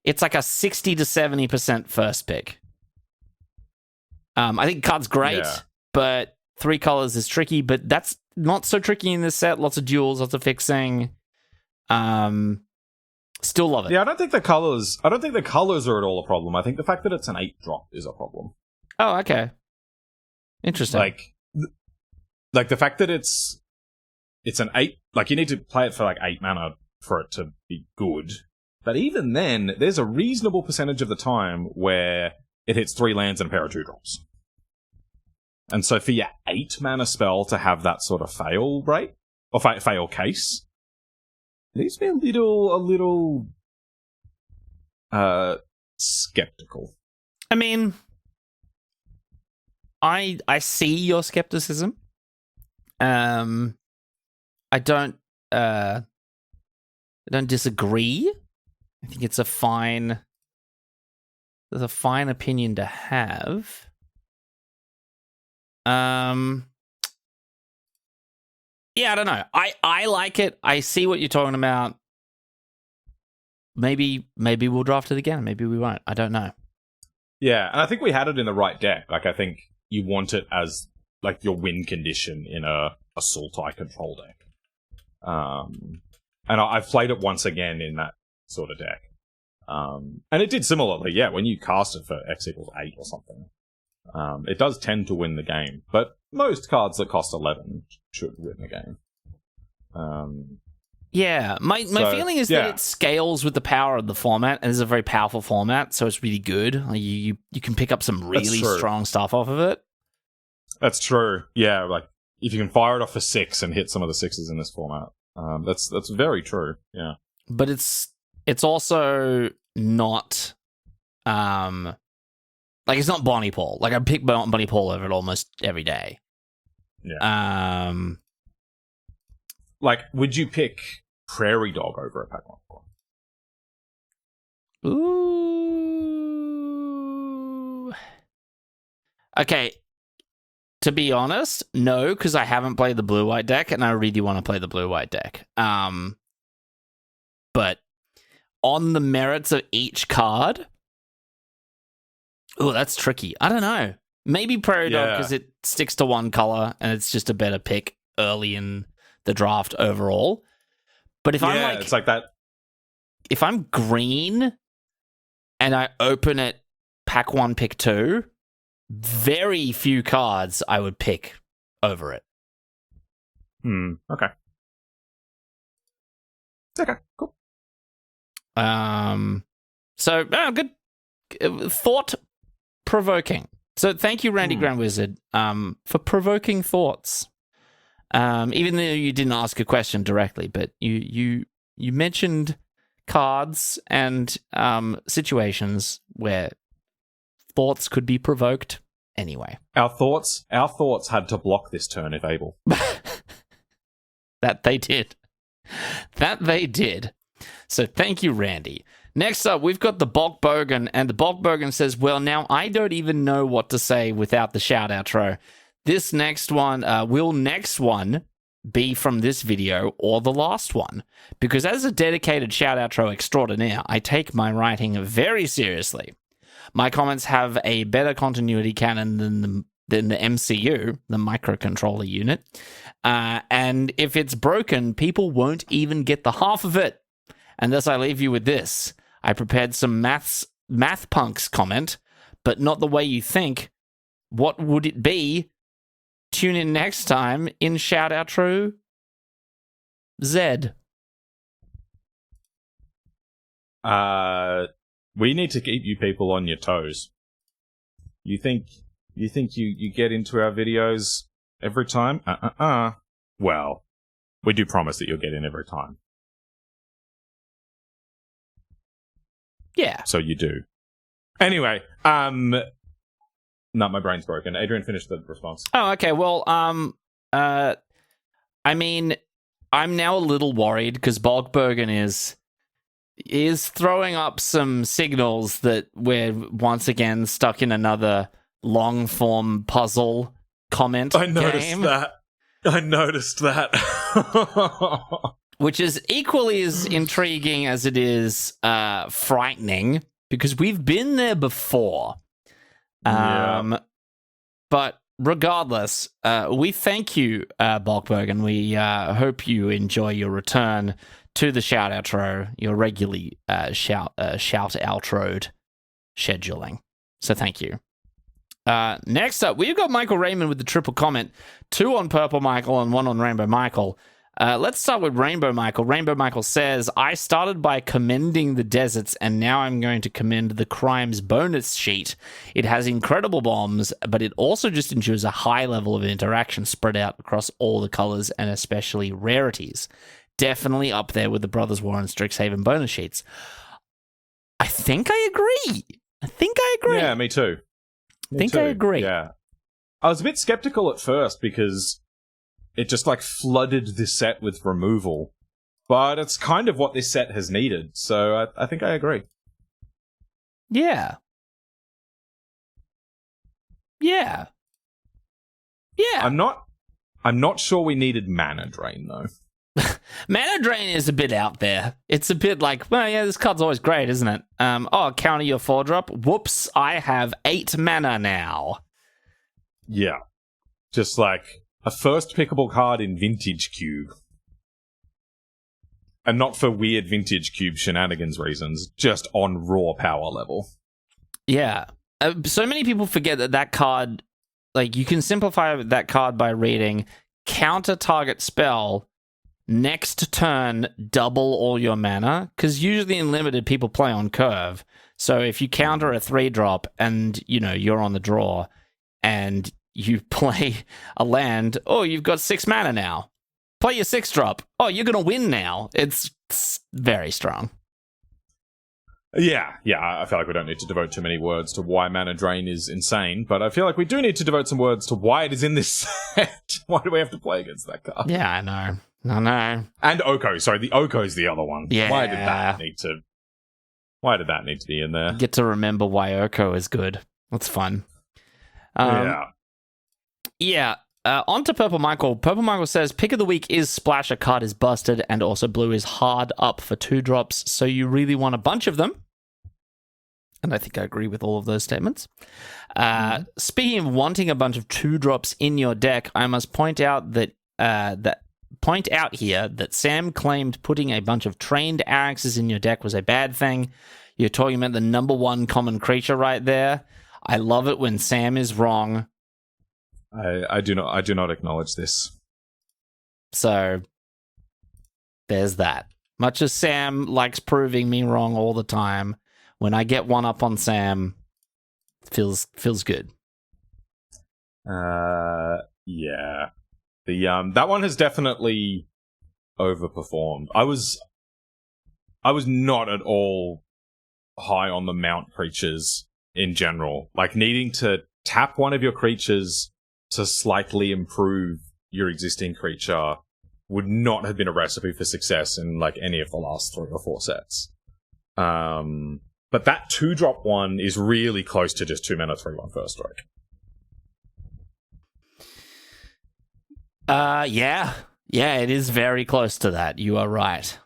it's like a 60 to 70% first pick. I think the card's great, but 3 colors is tricky, but that's not so tricky in this set. Lots of duels, lots of fixing. Still love it. Yeah, I don't think the colors are at all a problem. I think the fact that it's an 8-drop is a problem. Oh, okay. Interesting. Like the fact that it's an 8, like you need to play it for like 8 mana for it to be good. But even then, there's a reasonable percentage of the time where it hits 3 lands and a pair of 2-drops. And so for your 8 mana spell to have that sort of fail rate, or fail case, leaves me a little skeptical. I mean, I see your skepticism. I don't disagree. I think it's a fine opinion to have. Yeah, I don't know. I like it. I see what you're talking about. Maybe we'll draft it again. Maybe we won't. I don't know. Yeah, and I think we had it in the right deck. Like, I think you want it as like your win condition in a Sultai control deck. And I've played it once again in that sort of deck. And it did similarly, yeah, when you cast it for X equals 8 or something. It does tend to win the game, but most cards that cost 11 should win the game. Yeah, my feeling is that it scales with the power of the format, and it's a very powerful format, so it's really good. Like you can pick up some really strong stuff off of it. That's true. Yeah, like if you can fire it off for 6 and hit some of the 6s in this format, that's very true. Yeah, but it's also not Like, it's not Bonnie Paul. Like, I pick Bonnie Paul over it almost every day. Yeah. Like, would you pick Prairie Dog over a pack one? Ooh. Okay. To be honest, no, because I haven't played the blue-white deck, and I really want to play the blue-white deck. But on the merits of each card, oh, that's tricky. I don't know. Maybe Prairie Dog because it sticks to one color, and it's just a better pick early in the draft overall. But if I'm like, it's like that. If I'm green and I open it pack 1, pick 2, very few cards I would pick over it. Okay. Okay, cool. So, good. Thought-provoking. So, thank you, Randy Grand Wizard, for provoking thoughts. Even though you didn't ask a question directly, but you mentioned cards and situations where thoughts could be provoked anyway. Our thoughts had to block this turn if able. That they did. So thank you, Randy. Next up, we've got the Bogbogan, and the Bogbogan says, well, now I don't even know what to say without the shout outro. This next one, will next one be from this video or the last one? Because as a dedicated shout outro extraordinaire, I take my writing very seriously. My comments have a better continuity canon than the MCU, the microcontroller unit. And if it's broken, people won't even get the half of it. And thus I leave you with this. I prepared some math punks comment, but not the way you think. What would it be? Tune in next time in Shout Outro Z. We need to keep you people on your toes. You think you get into our videos every time? Well, we do promise that you'll get in every time. Yeah. So you do. Anyway, no, my brain's broken. Adrian, finish the response. Oh, okay. Well, I mean, I'm now a little worried because Bogbergen is throwing up some signals that we're once again stuck in another long form puzzle comment I noticed that. Which is equally as intriguing as it is frightening, because we've been there before. But regardless, we thank you, Bogberg, and we hope you enjoy your return to the shout outro, your regularly shout outroed scheduling. So thank you. Next up, we've got Michael Raymond with the triple comment, 2 on Purple Michael and 1 on Rainbow Michael. Let's start with Rainbow Michael. Rainbow Michael says, I started by commending the deserts, and now I'm going to commend the crimes bonus sheet. It has incredible bombs, but it also just ensures a high level of interaction spread out across all the colors and especially rarities. Definitely up there with the Brothers War and Strixhaven bonus sheets. I think I agree. Yeah, me too. I agree. Yeah. I was a bit skeptical at first because it just like flooded the set with removal. But it's kind of what this set has needed, so I think I agree. Yeah. I'm not sure we needed Mana Drain though. Mana Drain is a bit out there. It's a bit like, well, yeah, this card's always great, isn't it? Counter your 4-drop. Whoops, I have 8 mana now. Yeah. Just like a first pickable card in Vintage Cube. And not for weird Vintage Cube shenanigans reasons, just on raw power level. Yeah. So many people forget that card, like, you can simplify that card by reading counter target spell, next turn, double all your mana, because usually in Limited, people play on curve. So if you counter a 3-drop and, you're on the draw, and you play a land, you've got 6 mana now. Play your 6-drop. You're going to win now. It's very strong. Yeah, I feel like we don't need to devote too many words to why Mana Drain is insane, but I feel like we do need to devote some words to why it is in this set. Why do we have to play against that card? Yeah, I know. And Oko, sorry, the Oko is the other one. Yeah. Why did that need to be in there? Get to remember why Oko is good. That's fun. Yeah. On to Purple Michael. Purple Michael says, pick of the week is Splash, a card is busted, and also blue is hard up for 2-drops, so you really want a bunch of them. And I think I agree with all of those statements. Speaking of wanting a bunch of 2-drops in your deck, I must point out here that Sam claimed putting a bunch of trained Araxes in your deck was a bad thing. You're talking about the number one common creature right there. I love it when Sam is wrong. I do not acknowledge this. So there's that. Much as Sam likes proving me wrong all the time, when I get one up on Sam, it feels good. Yeah. That one has definitely overperformed. I was not at all high on the mount creatures in general. Like, needing to tap one of your creatures to slightly improve your existing creature would not have been a recipe for success in like any of the last 3 or 4 sets. But that 2-drop one is really close to just 2 mana 3/1 first strike. Yeah, it is very close to that. You are right.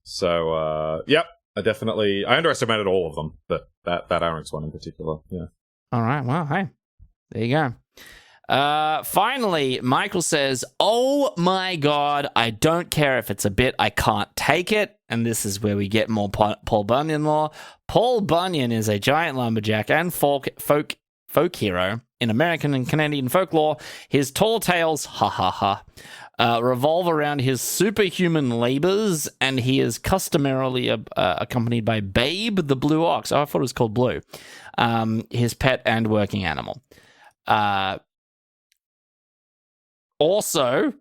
So, yep, I underestimated all of them, but that Arax one in particular, yeah. All right, well, hey, there you go. Finally, Michael says, oh my god, I don't care if it's a bit, I can't take it. And this is where we get more Paul Bunyan law. Paul Bunyan is a giant lumberjack and folk hero in American and Canadian folklore. His tall tales, revolve around his superhuman labors, and he is customarily accompanied by Babe, the blue ox. Oh, I thought it was called Blue. His pet and working animal. Also,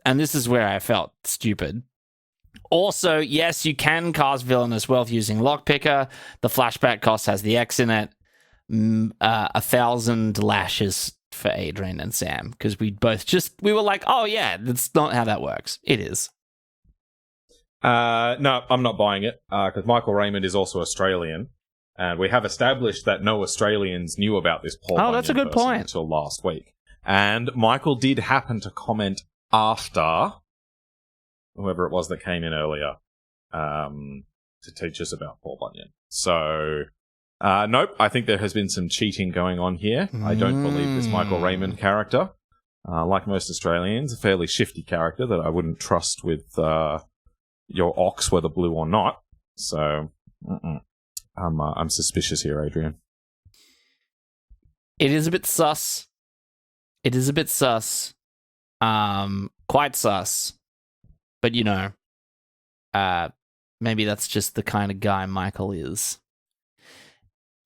and this is where I felt stupid, also, yes, you can cast Villainous Wealth using Lockpicker. The flashback cost has the X in it. 1,000 lashes for Adrian and Sam, because we were like, oh yeah, that's not how that works. It is. No, I'm not buying it, because Michael Raymond is also Australian, and we have established that no Australians knew about this Paul Bunyan that's a good person point. until last week. And Michael did happen to comment after whoever it was that came in earlier to teach us about Paul Bunyan. So, nope, I think there has been some cheating going on here. I don't believe this Michael Raymond character, like most Australians, a fairly shifty character that I wouldn't trust with your ox, whether blue or not. So, I'm suspicious here, Adrian. It is a bit sus. Quite sus. But, maybe that's just the kind of guy Michael is.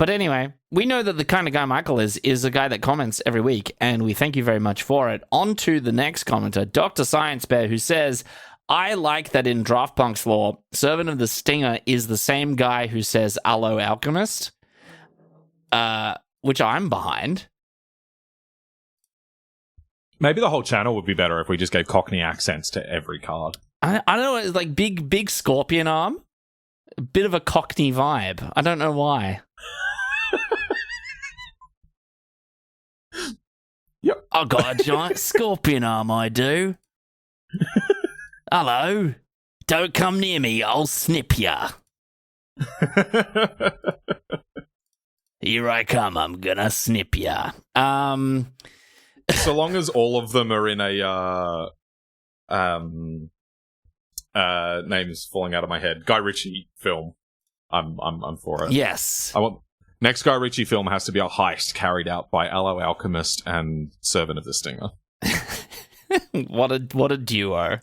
But anyway, we know that the kind of guy Michael is a guy that comments every week, and we thank you very much for it. On to the next commenter, Dr. Science Bear, who says, I like that in Draftpunk's lore, Servant of the Stinger is the same guy who says Aloe Alchemist, which I'm behind. Maybe the whole channel would be better if we just gave Cockney accents to every card. I don't know, it's like big scorpion arm. A bit of a Cockney vibe. I don't know why. Yep. I got a giant scorpion arm, I do. Hello. Don't come near me, I'll snip ya. Here I come, I'm gonna snip ya. So long as all of them are in a name's falling out of my head, Guy Ritchie film, I'm for it. Yes. Next Guy Ritchie film has to be a heist carried out by Aloe Alchemist and Servant of the Stinger. What a duo.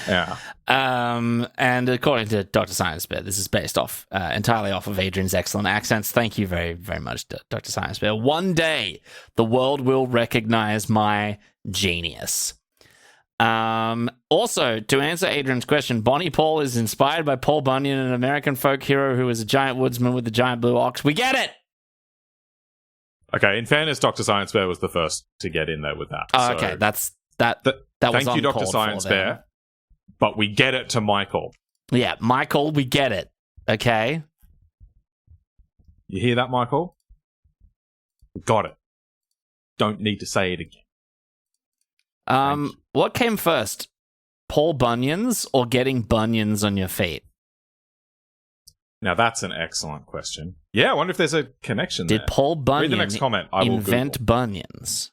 Yeah. And according to Dr. Science Bear, this is based off entirely off of Adrian's excellent accents. Thank you very, very much, Dr. Science Bear. One day, the world will recognize my genius. Also, to answer Adrian's question, Bonnie Paul is inspired by Paul Bunyan, an American folk hero who was a giant woodsman with a giant blue ox. We get it! Okay, in fairness, Dr. Science Bear was the first to get in there with that. Okay, that was thank you, Dr. uncalled Science for Bear. then. But we get it to Michael. Yeah, Michael, we get it. Okay? You hear that, Michael? We got it. Don't need to say it again. What came first? Paul Bunyans or getting bunions on your feet? Now, that's an excellent question. Yeah, I wonder if there's a connection there. Did Paul Read the Bunyan next comment. I will invent Google. bunions?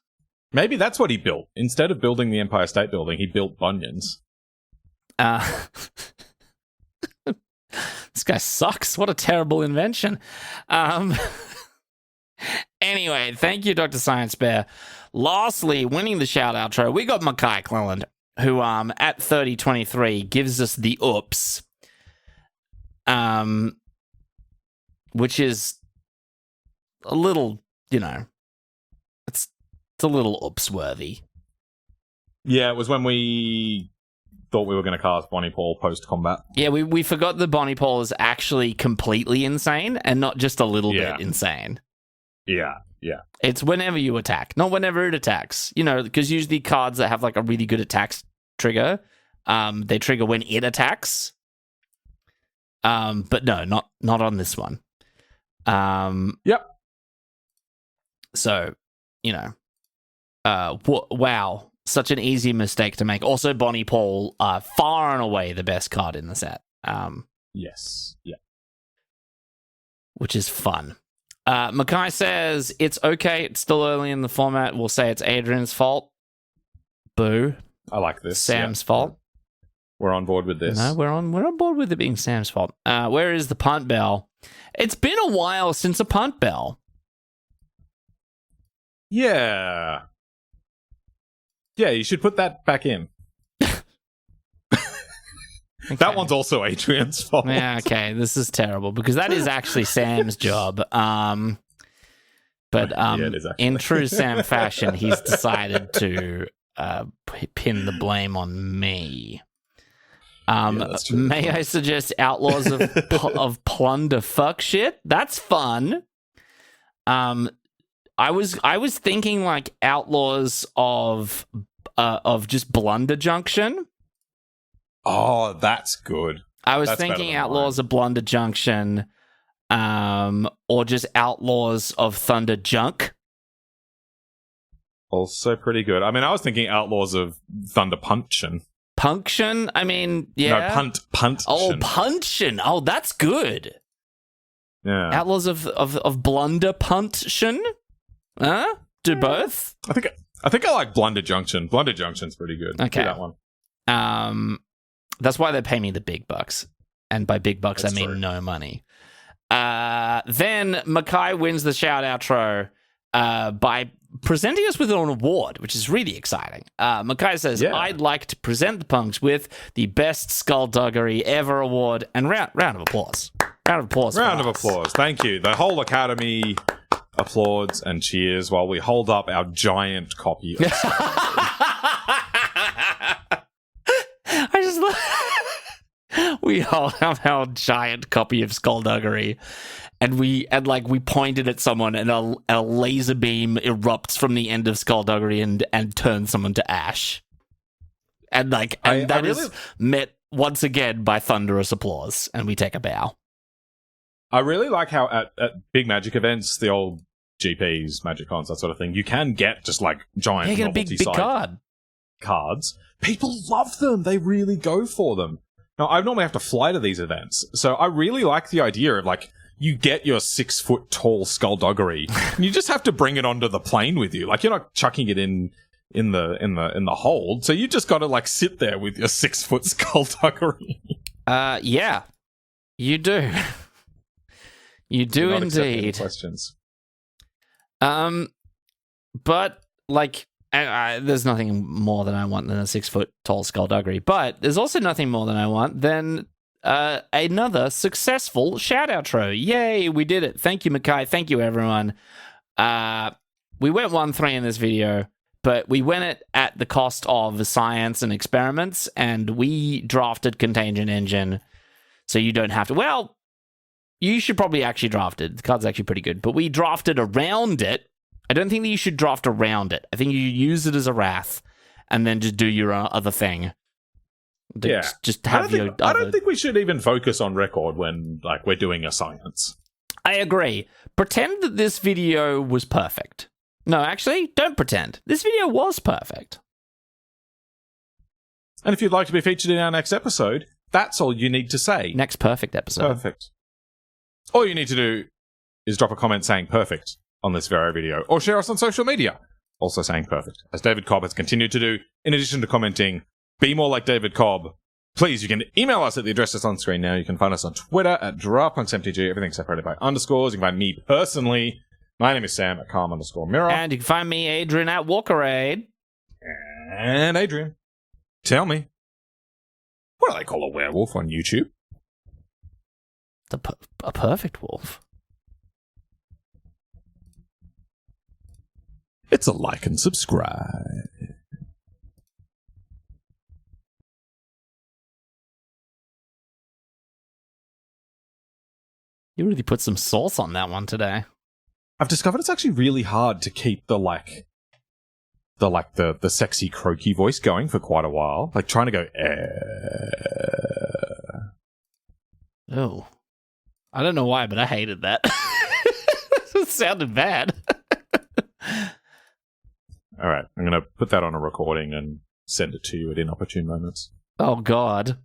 Maybe that's what he built. Instead of building the Empire State Building, he built bunions. This guy sucks. What a terrible invention. Anyway, thank you, Dr. Science Bear. Lastly, winning the shout outro, we got Mackay Cleland, who at 3023 gives us the oops. Which is a little, it's a little oops worthy. Yeah, it was when we thought we were going to cast Bonnie Paul post-combat. Yeah, we forgot that Bonnie Paul is actually completely insane and not just a little bit insane. Yeah. It's whenever you attack, not whenever it attacks. Because usually cards that have like a really good attacks trigger, they trigger when it attacks. But no, not on this one. Yep. So, wow, such an easy mistake to make. Also, Bonnie Paul, far and away the best card in the set. Yes. Yeah. Which is fun. Mackay says, it's okay, it's still early in the format. We'll say it's Adrian's fault. Boo. I like this. Sam's fault. We're on board with this. No, we're on board with it being Sam's fault. Where is the punt bell? It's been a while since a punt bell. Yeah. Yeah, you should put that back in. Okay. That one's also Adrian's fault. Yeah, okay. This is terrible because that is actually Sam's job. But it is actually. In true Sam fashion, he's decided to pin the blame on me. That's true. May I suggest Outlaws of Plunder Fuck Shit? That's fun. I was thinking like Outlaws of just Blunder Junction. Oh, that's good. That's thinking Outlaws of Blunder Junction, or just Outlaws of Thunder Junk. Also pretty good. I mean, I was thinking Outlaws of Thunder Punction. Punction? I mean, yeah. No, Punction. Oh, Punction. Oh, that's good. Yeah. Outlaws of Blunder Punction? Huh? Do both? I think I like Blunder Junction. Blunder Junction's pretty good. Okay. Do that one. That's why they pay me the big bucks. And by big bucks, That's I mean true. no money. Then Mackay wins the shout outro by presenting us with an award, which is really exciting. Mackay says, I'd like to present the punks with the best skullduggery ever award. And round of applause. Round of applause. Round of applause. Thank you. The whole Academy applauds and cheers while we hold up our giant copy of I just love we hold up our giant copy of Skullduggery, and we pointed at someone, and a laser beam erupts from the end of Skullduggery and turns someone to ash, and that is met once again by thunderous applause, and we take a bow. I really like how at big Magic events, the old GPs, Magic Cons, that sort of thing, you can get just like giant Yeah, get a big novelty-side cards. People love them. They really go for them. Now, I normally have to fly to these events, so I really like the idea of like you get your 6 foot tall Skullduggery, and you just have to bring it onto the plane with you. Like you're not chucking it in the hold, so you just got to like sit there with your 6 foot Skullduggery. Yeah, you do. You do indeed. Questions. But like. There's nothing more than I want than a 6 foot tall Skullduggery, but there's also nothing more than I want than another successful shout outro. Yay, we did it. Thank you, Mackay. Thank you, everyone. We went 1-3 in this video. but we went it at the cost of science and experiments, and we drafted Contagion Engine, so you don't have to. Well, you should probably actually draft it. The card's actually pretty good, but we drafted around it. I don't think that you should draft around it. I think you use it as a wrath, and then just do your other thing. Yeah, just have your. I don't think we should even focus on record when like we're doing a science. I agree. Pretend that this video was perfect. No, actually, don't pretend. This video was perfect. And if you'd like to be featured in our next episode, that's all you need to say. Next perfect episode. Perfect. All you need to do is drop a comment saying perfect on this very video, or share us on social media, also saying perfect, as David Cobb has continued to do, in addition to commenting, be more like David Cobb. Please, you can email us at the address that's on screen now. You can find us on Twitter at DraftPunksMTG, everything separated by underscores. You can find me personally. My name is Sam at calm_mirror. And you can find me, Adrian, at Walkerade. And Adrian, tell me, what do they call a werewolf on YouTube? A perfect wolf. It's a like and subscribe. You really put some sauce on that one today. I've discovered it's actually really hard to keep the sexy croaky voice going for quite a while. Like trying to go Oh. I don't know why, but I hated that. It sounded bad. All right, I'm going to put that on a recording and send it to you at inopportune moments. Oh, God.